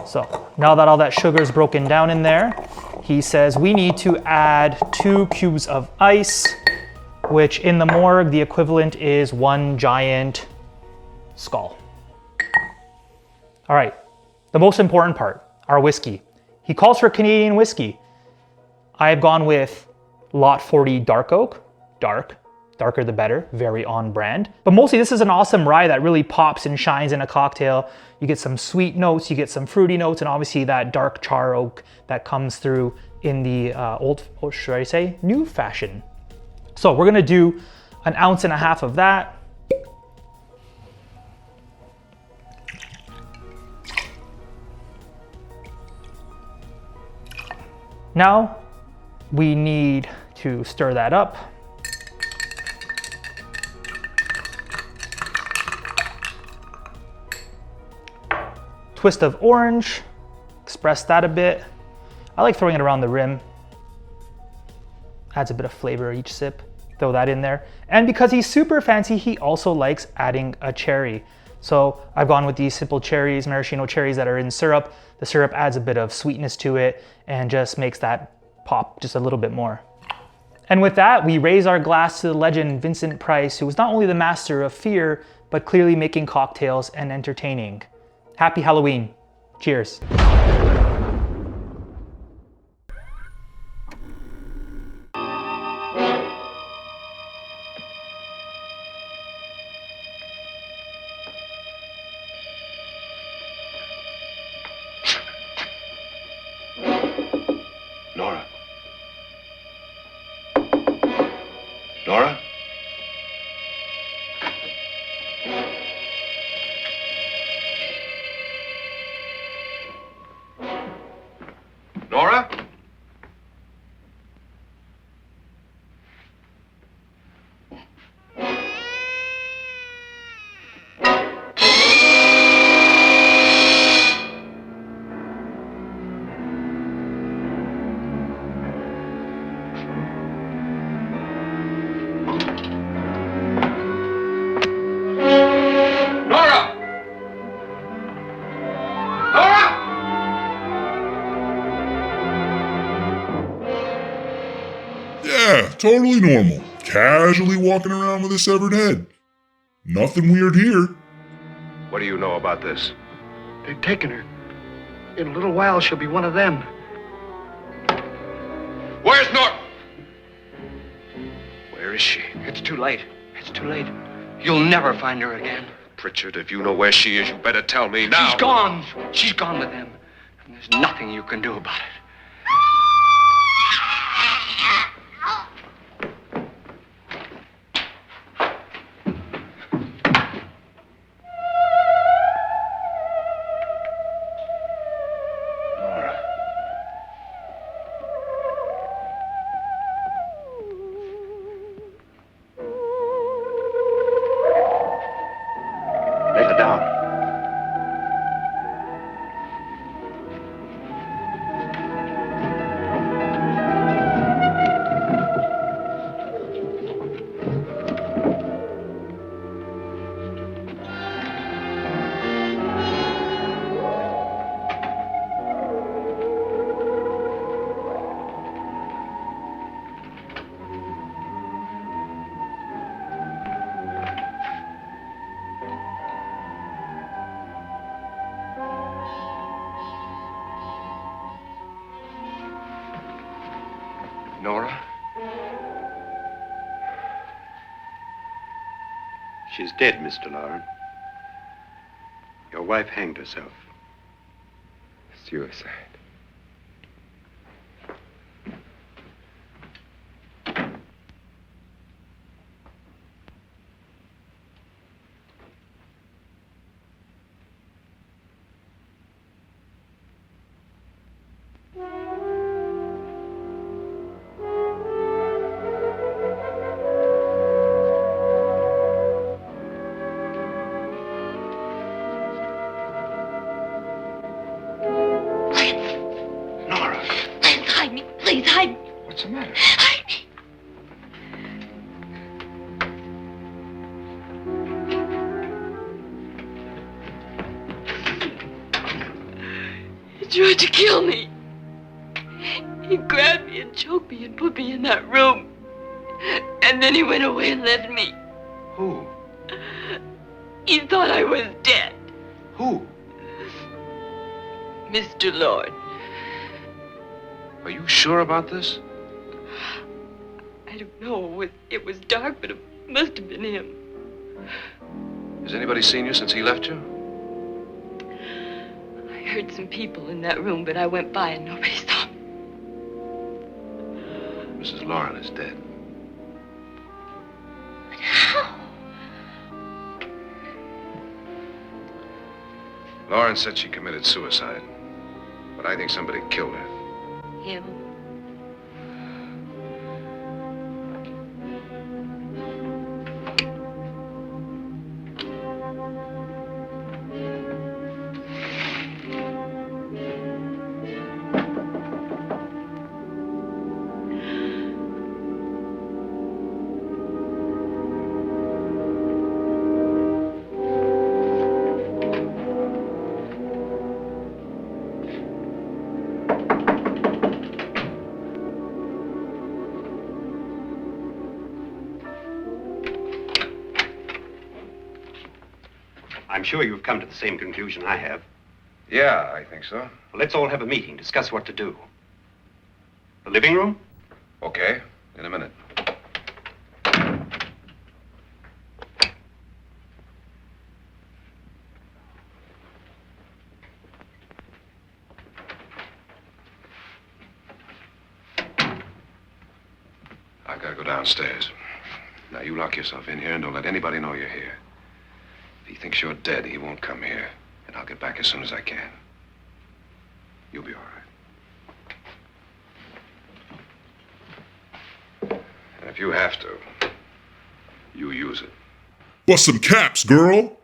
So now that all that sugar is broken down in there, he says we need to add 2 cubes of ice, which in the morgue, the equivalent is 1 giant skull. All right, the most important part, our whiskey. He calls for Canadian whiskey. I have gone with Lot 40 Dark Oak, darker the better, very on brand. But mostly this is an awesome rye that really pops and shines in a cocktail. You get some sweet notes, you get some fruity notes, and obviously that dark char oak that comes through in the New Fashion. So we're gonna do 1.5 ounces of that. Now, we need to stir that up. Twist of orange, express that a bit. I like throwing it around the rim. Adds a bit of flavor each sip. Throw that in there. And because he's super fancy, he also likes adding a cherry. So I've gone with these simple cherries, maraschino cherries that are in syrup. The syrup adds a bit of sweetness to it and just makes that pop just a little bit more. And with that, we raise our glass to the legend Vincent Price, who was not only the master of fear, but clearly making cocktails and entertaining. Happy Halloween. Cheers. Nora? Nora? Nora? Yeah, totally normal. Casually walking around with a severed head. Nothing weird here. What do you know about this? They've taken her. In a little while, she'll be one of them. Where's Nora? Where is she? It's too late. It's too late. You'll never find her again. Pritchard, if you know where she is, you better tell me now. She's gone. She's gone with them. And there's nothing you can do about it. Lay her down. Nora? She's dead, Mr. Lauren. Your wife hanged herself. Suicide. Please hide me. What's the matter? Hide me. He tried to kill me. He grabbed me and choked me and put me in that room. And then he went away and left me. Who? He thought I was dead. Who? Mr. Lord. Are you sure about this? I don't know. It was dark, but it must have been him. Has anybody seen you since he left you? I heard some people in that room, but I went by and nobody saw me. Mrs. Lauren is dead. But how? Lauren said she committed suicide, but I think somebody killed her. Him. I'm sure you've come to the same conclusion I have. Yeah, I think so. Well, let's all have a meeting, discuss what to do. The living room? Okay, in a minute. I've got to go downstairs. Now, you lock yourself in here and don't let anybody know you're here. If he thinks you're dead, he won't come here. And I'll get back as soon as I can. You'll be all right. And if you have to, you use it. Bust some caps, girl!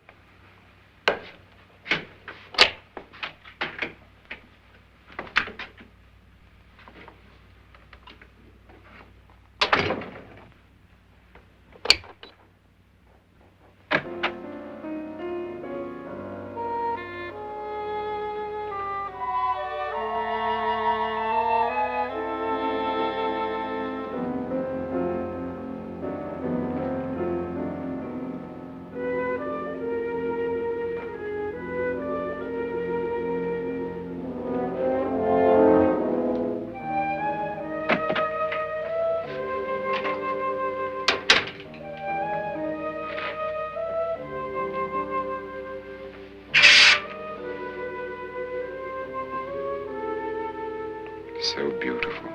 So beautiful.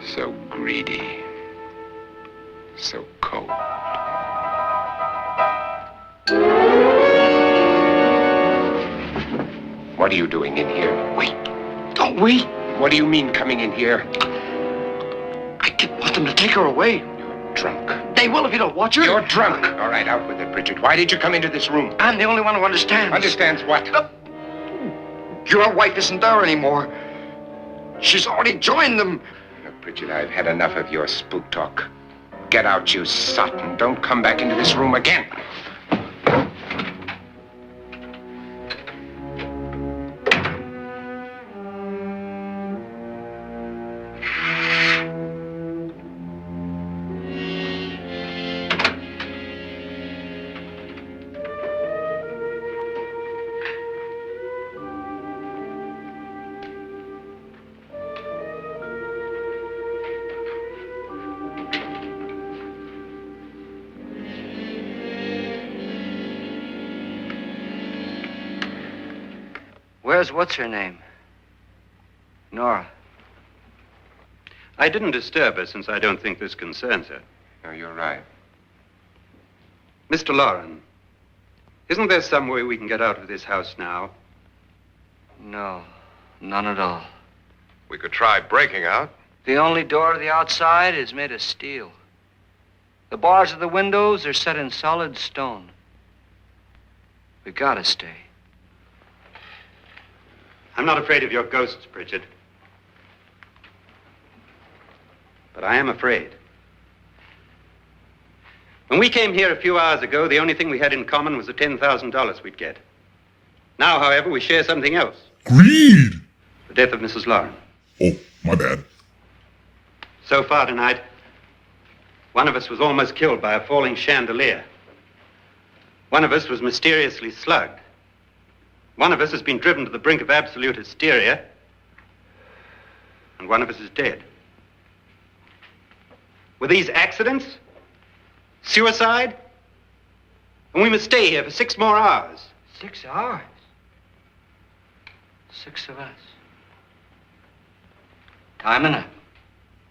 So greedy. So cold. What are you doing in here? Wait. Don't wait. What do you mean coming in here? I didn't want them to take her away. You're drunk. They will if you don't watch her. You're drunk. All right, out with it, Bridget. Why did you come into this room? I'm the only one who understands. Understands what? Your wife isn't there anymore. She's already joined them. Look, Bridget, I've had enough of your spook talk. Get out, you sot, and don't come back into this room again. Where's what's-her-name? Nora. I didn't disturb her since I don't think this concerns her. No, you're right. Mr. Lauren, isn't there some way we can get out of this house now? No, none at all. We could try breaking out. The only door to the outside is made of steel. The bars of the windows are set in solid stone. We gotta stay. I'm not afraid of your ghosts, Bridget. But I am afraid. When we came here a few hours ago, the only thing we had in common was the $10,000 we'd get. Now, however, we share something else. Greed! The death of Mrs. Lauren. Oh, my bad. So far tonight, one of us was almost killed by a falling chandelier. One of us was mysteriously slugged. One of us has been driven to the brink of absolute hysteria. And one of us is dead. Were these accidents? Suicide? And we must stay here for 6 more hours. 6 hours? 6 of us. Time enough.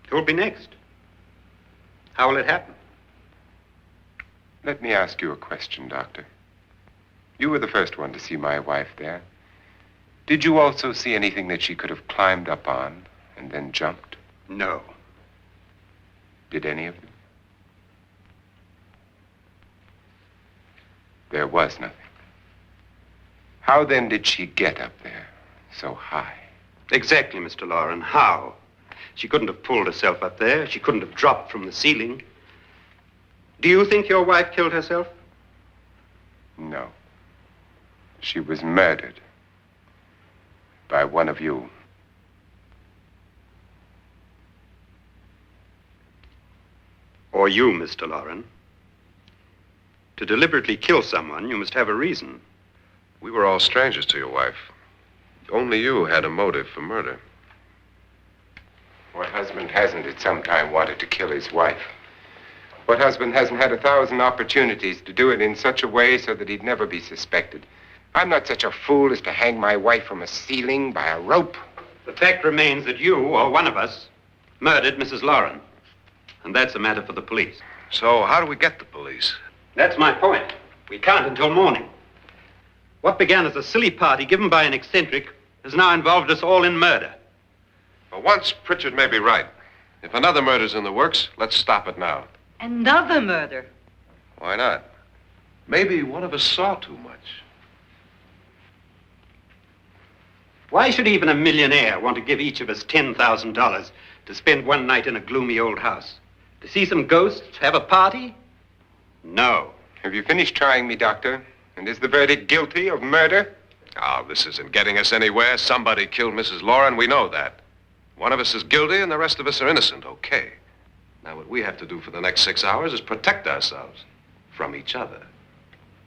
Who'll be next? How will it happen? Let me ask you a question, Doctor. You were the first one to see my wife there. Did you also see anything that she could have climbed up on and then jumped? No. Did any of you? There was nothing. How then did she get up there so high? Exactly, Mr. Lauren. How? She couldn't have pulled herself up there. She couldn't have dropped from the ceiling. Do you think your wife killed herself? No. She was murdered by one of you. Or you, Mr. Lauren. To deliberately kill someone, you must have a reason. We were all strangers to your wife. Only you had a motive for murder. What husband hasn't at some time wanted to kill his wife? What husband hasn't had 1,000 opportunities to do it in such a way so that he'd never be suspected? I'm not such a fool as to hang my wife from a ceiling by a rope. The fact remains that you, or one of us, murdered Mrs. Lauren. And that's a matter for the police. So how do we get the police? That's my point. We can't until morning. What began as a silly party given by an eccentric has now involved us all in murder. For once, Pritchard may be right. If another murder's in the works, let's stop it now. Another murder. Why not? Maybe one of us saw too much. Why should even a millionaire want to give each of us $10,000 to spend one night in a gloomy old house? To see some ghosts, have a party? No. Have you finished trying me, Doctor? And is the verdict guilty of murder? Oh, this isn't getting us anywhere. Somebody killed Mrs. Lauren, we know that. One of us is guilty and the rest of us are innocent, okay. Now what we have to do for the next 6 hours is protect ourselves from each other.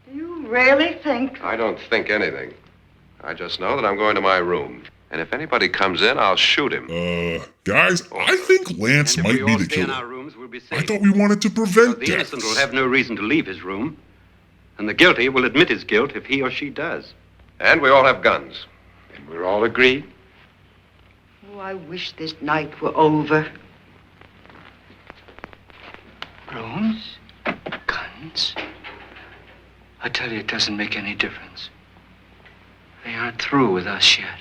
Do you really think? I don't think anything. I just know that I'm going to my room. And if anybody comes in, I'll shoot him. Guys, I think Lance And if might we be all the stay in killer. our rooms, we'll be safe. I thought we wanted to prevent The deaths. innocent will have no reason to leave his room. And the guilty will admit his guilt if he or she does. And we all have guns. And we're all agreed? Oh, I wish this night were over. Rooms? Guns? I tell you, it doesn't make any difference. They aren't through with us yet.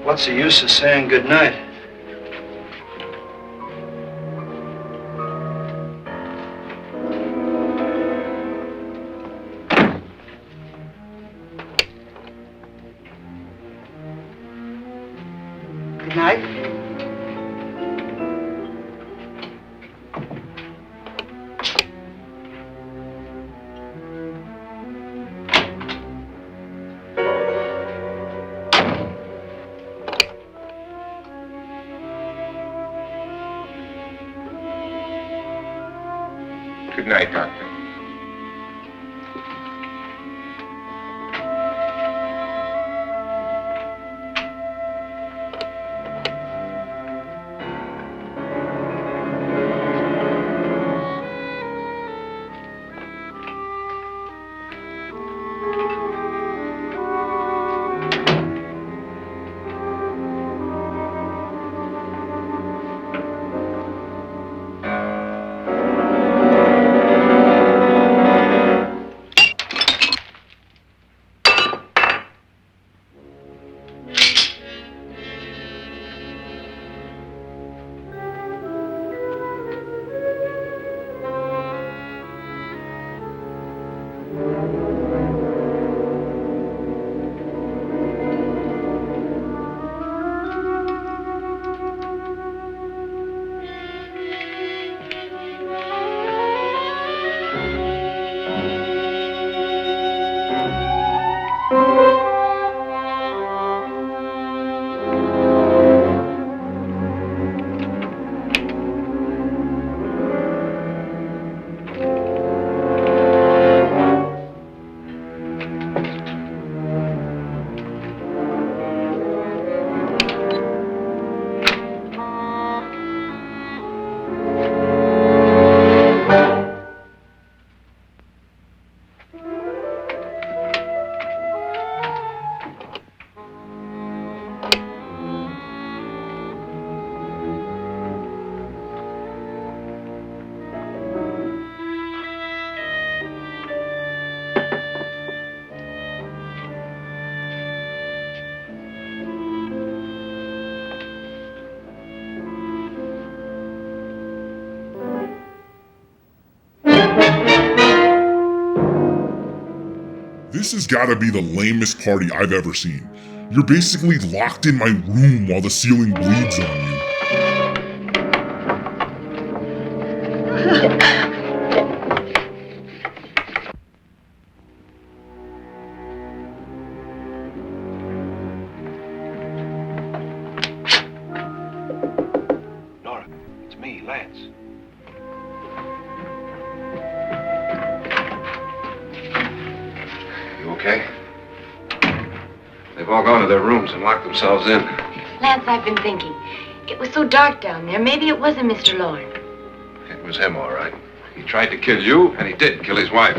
What's the use of saying goodnight? Good night. Good night, Doctor. This has gotta be the lamest party I've ever seen. You're basically locked in my room while the ceiling bleeds on you. Nora, it's me, Lance. You okay? They've all gone to their rooms and locked themselves in. Lance, I've been thinking. It was so dark down there. Maybe it wasn't Mr. Lorne. It was him, all right. He tried to kill you, and he did kill his wife.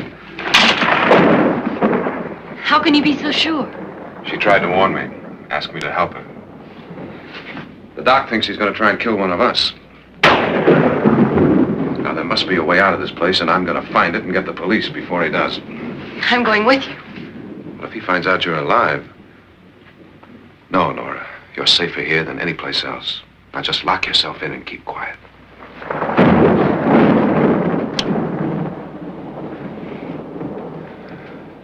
How can you be so sure? She tried to warn me, asked me to help her. The doc thinks he's going to try and kill one of us. Now, there must be a way out of this place, and I'm going to find it and get the police before he does. I'm going with you. Well, if he finds out you're alive... No, Nora. You're safer here than any place else. Now just lock yourself in and keep quiet.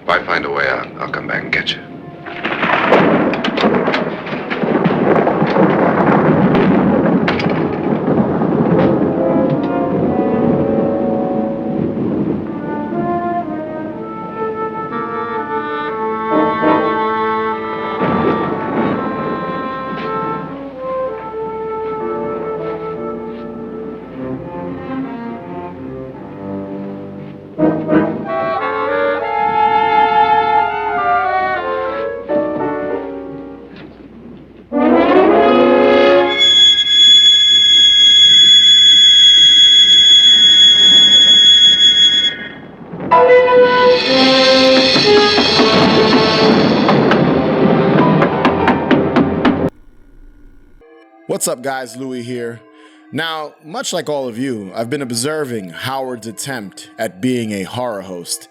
If I find a way out, I'll come back and get you. What's up, guys? Louie here. Now, much like all of you, I've been observing Howard's attempt at being a horror host,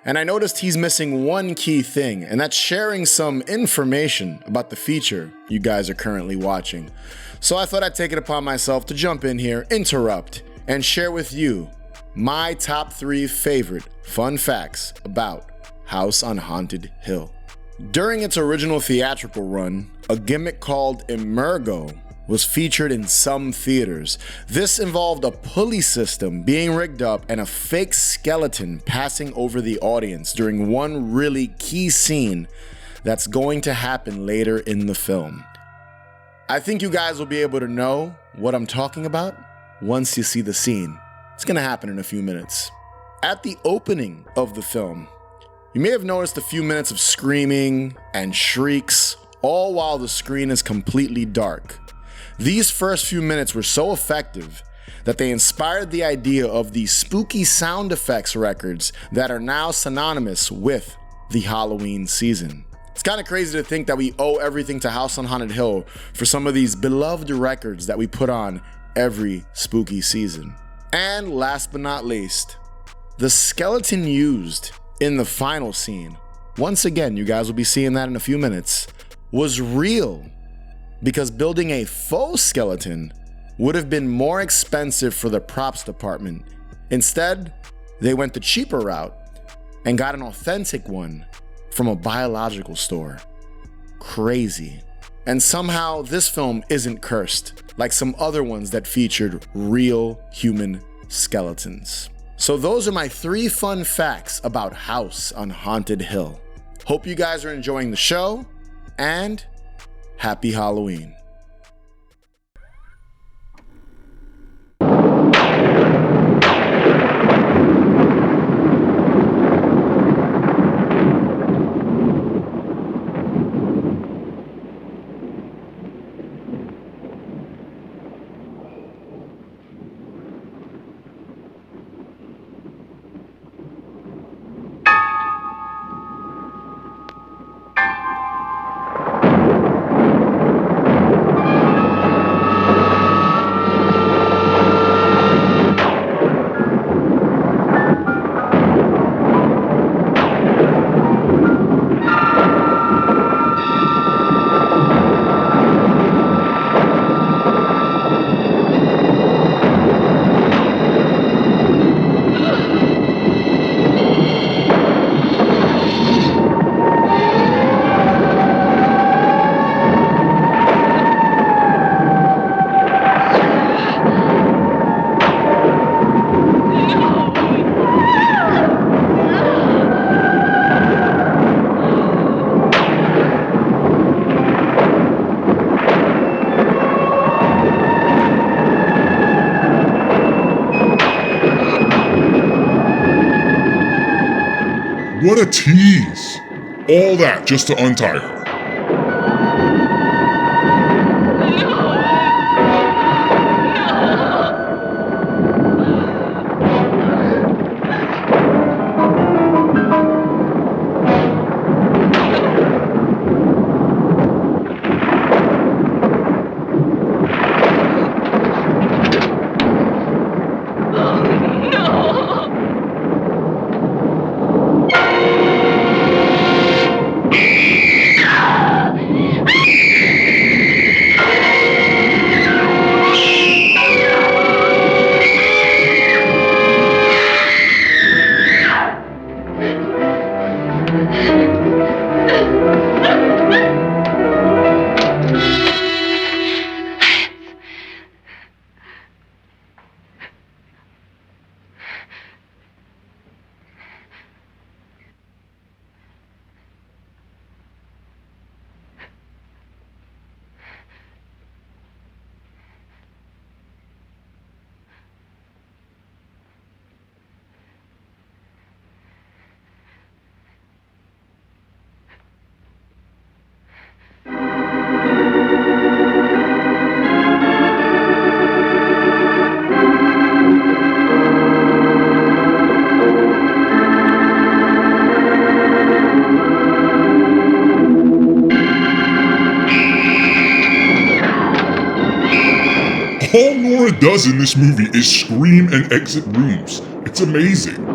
and I noticed he's missing one key thing, and that's sharing some information about the feature you guys are currently watching. So I thought I'd take it upon myself to jump in here, interrupt, and share with you my top 3 favorite fun facts about House on Haunted Hill. During its original theatrical run, a gimmick called Emergo was featured in some theaters. This involved a pulley system being rigged up and a fake skeleton passing over the audience during one really key scene that's going to happen later in the film. I think you guys will be able to know what I'm talking about once you see the scene. It's gonna happen in a few minutes. At the opening of the film, you may have noticed a few minutes of screaming and shrieks, all while the screen is completely dark. These first few minutes were so effective that they inspired the idea of the spooky sound effects records that are now synonymous with the Halloween season. It's kind of crazy to think that we owe everything to House on Haunted Hill for some of these beloved records that we put on every spooky season. And last but not least, the skeleton used in the final scene, once again, you guys will be seeing that in a few minutes, was real, because building a faux skeleton would have been more expensive for the props department. Instead, they went the cheaper route and got an authentic one from a biological store. Crazy. And somehow this film isn't cursed like some other ones that featured real human skeletons. So those are my 3 fun facts about House on Haunted Hill. Hope you guys are enjoying the show, and happy Halloween. What a tease! All that just to untie her. All Nora does in this movie is scream and exit rooms. It's amazing.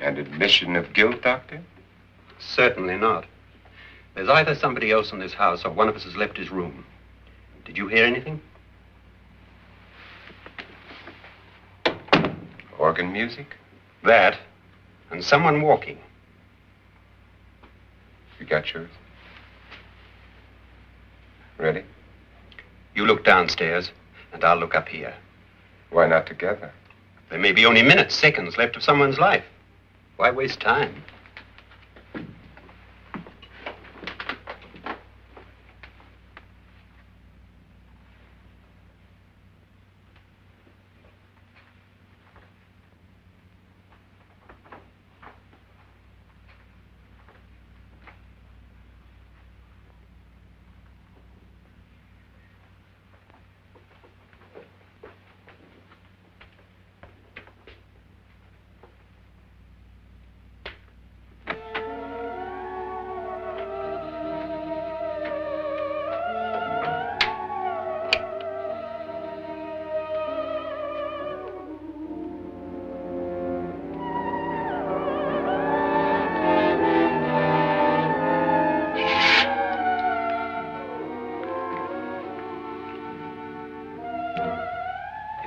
An admission of guilt, Doctor? Certainly not. There's either somebody else in this house or one of us has left his room. Did you hear anything? Organ music? That, and someone walking. You got yours? Ready? You look downstairs, and I'll look up here. Why not together? There may be only minutes, seconds left of someone's life. Why waste time?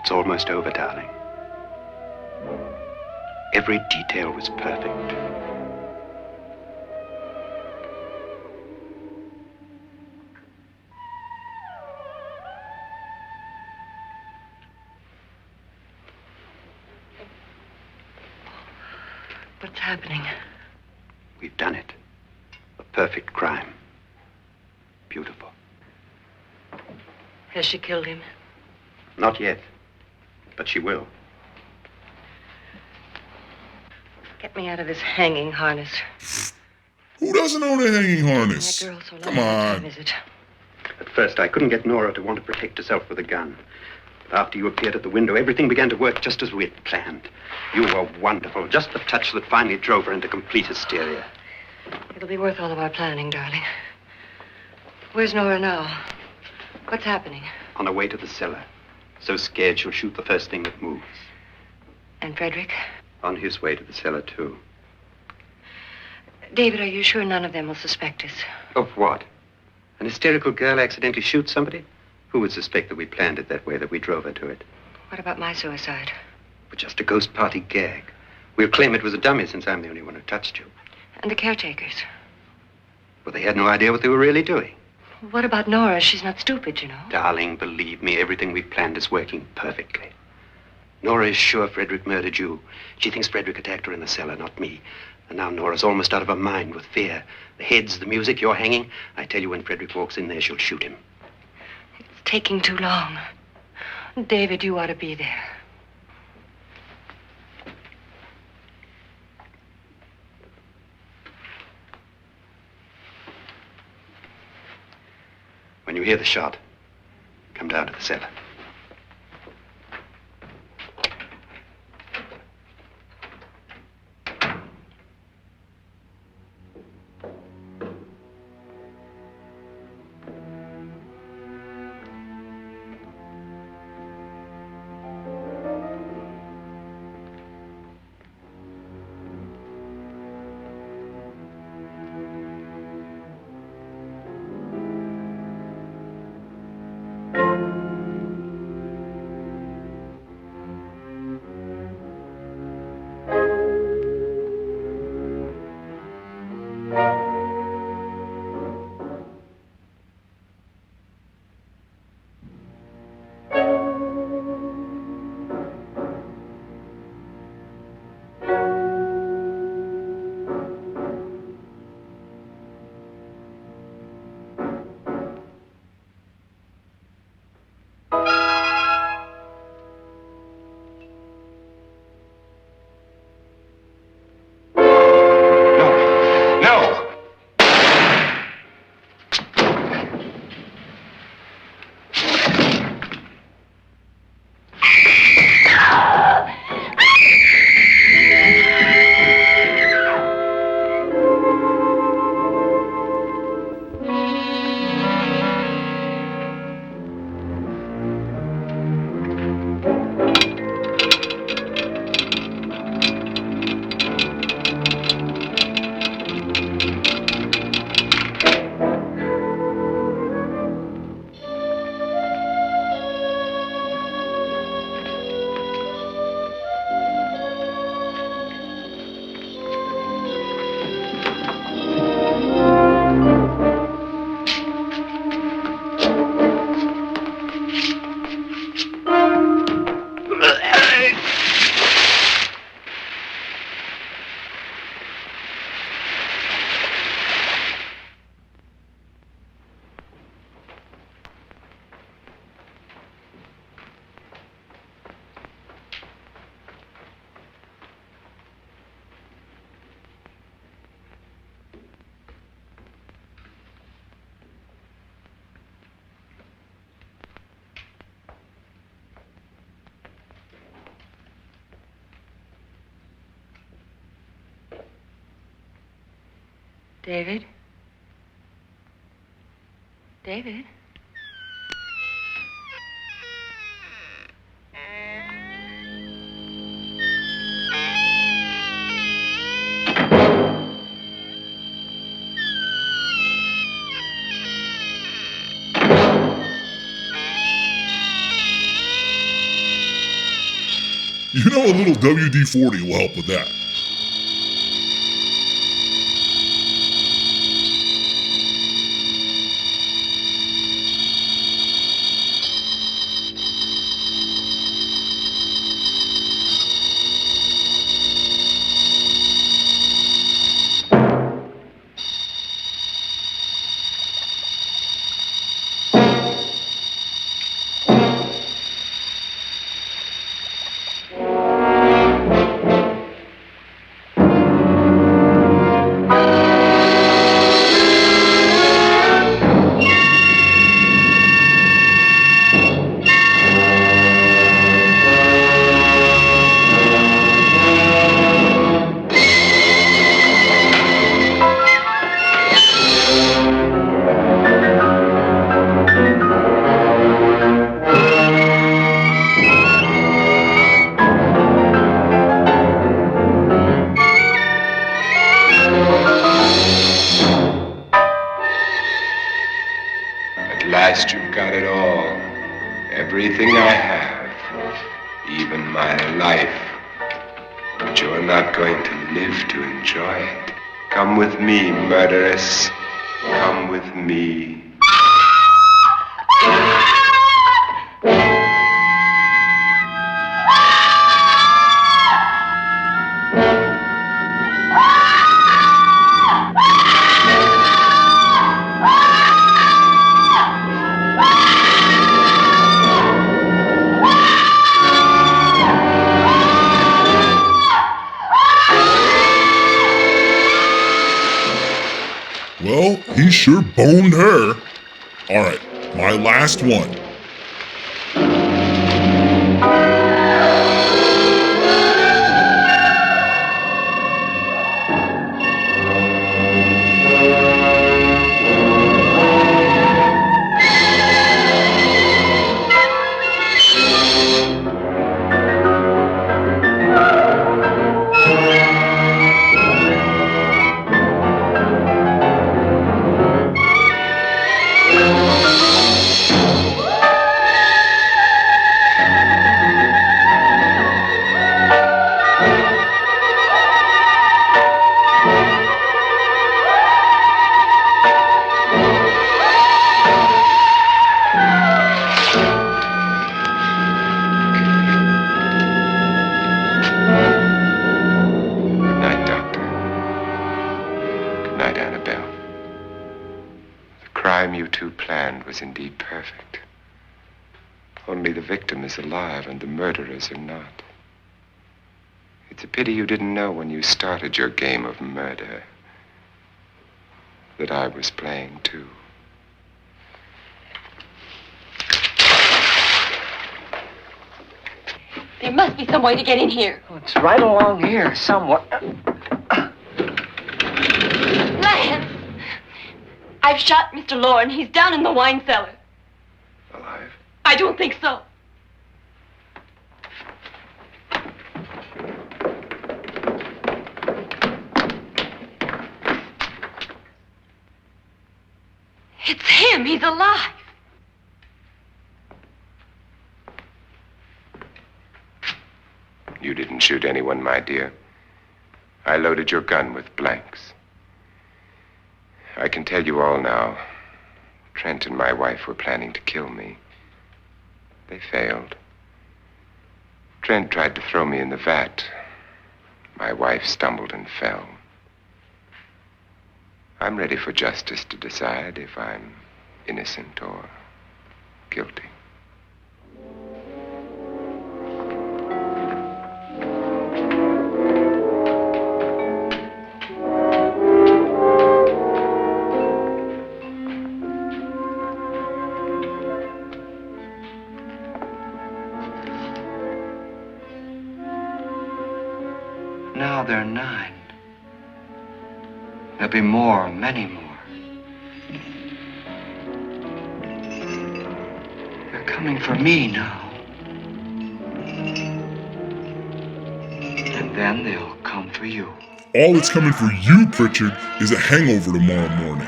It's almost over, darling. Every detail was perfect. What's happening? We've done it. A perfect crime. Beautiful. Has she killed him? Not yet, but she will. Get me out of this hanging harness. Who doesn't own a hanging harness? That girl so long. Come What on. time is it? At first, I couldn't get Nora to want to protect herself with a gun. But after you appeared at the window, everything began to work just as we had planned. You were wonderful. Just the touch that finally drove her into complete hysteria. It'll be worth all of our planning, darling. Where's Nora now? What's happening? On her way to the cellar. So scared she'll shoot the first thing that moves. And Frederick? On his way to the cellar, too. David, are you sure none of them will suspect us? Of what? An hysterical girl accidentally shoots somebody? Who would suspect that we planned it that way, that we drove her to it? What about my suicide? But just a ghost party gag. We'll claim it was a dummy since I'm the only one who touched you. And the caretakers? Well, they had no idea what they were really doing. What about Nora? She's not stupid, you know. Darling, believe me, everything we've planned is working perfectly. Nora is sure Frederick murdered you. She thinks Frederick attacked her in the cellar, not me. And now Nora's almost out of her mind with fear. The heads, the music, you're hanging. I tell you, when Frederick walks in there, she'll shoot him. It's taking too long. David, you ought to be there. When you hear the shot, come down to the cellar. David? David? You know, a little WD-40 will help with that. last you've got it all. Everything I have. Even my life. But you're not going to live to enjoy it. Come with me, murderess. Come with me. Well, he sure boned her. Alright, my last one. Was indeed perfect. Only the victim is alive and the murderers are not. It's a pity you didn't know when you started your game of murder that I was playing too. There must be some way to get in here. Oh, it's right along here, somewhere. Lance! I've shot Mr. Loren. He's down in the wine cellar. Alive? I don't think so. It's him. He's alive. You didn't shoot anyone, my dear. I loaded your gun with blanks. I can tell you all now. Trent and my wife were planning to kill me. They failed. Trent tried to throw me in the vat. My wife stumbled and fell. I'm ready for justice to decide if I'm innocent or guilty. Now there are 9. There'll be more, many more. They're coming for me now. And then they'll come for you. All that's coming for you, Pritchard, is a hangover tomorrow morning.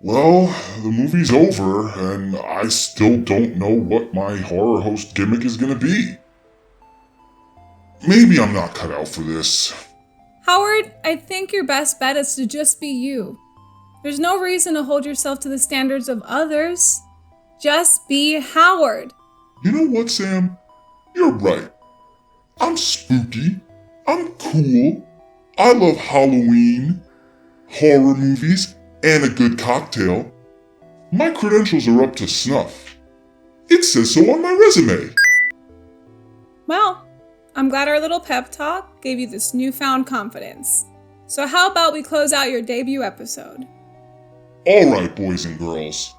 Well, the movie's over, and I still don't know what my horror host gimmick is gonna be. Maybe I'm not cut out for this. Howard, I think your best bet is to just be you. There's no reason to hold yourself to the standards of others. Just be Howard. You know what, Sam? You're right. I'm spooky. I'm cool. I love Halloween, horror movies, and a good cocktail. My credentials are up to snuff. It says so on my resume. Well, I'm glad our little pep talk gave you this newfound confidence. So how about we close out your debut episode? Alright, boys and girls.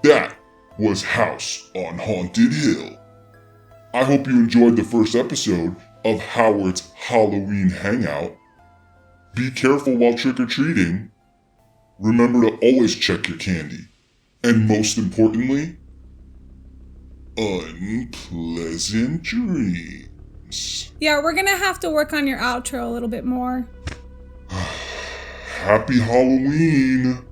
That was House on Haunted Hill. I hope you enjoyed the first episode of Howard's Halloween Hangout. Be careful while trick-or-treating. Remember to always check your candy. And most importantly, unpleasant dreams. Yeah, we're gonna have to work on your outro a little bit more. Happy Halloween!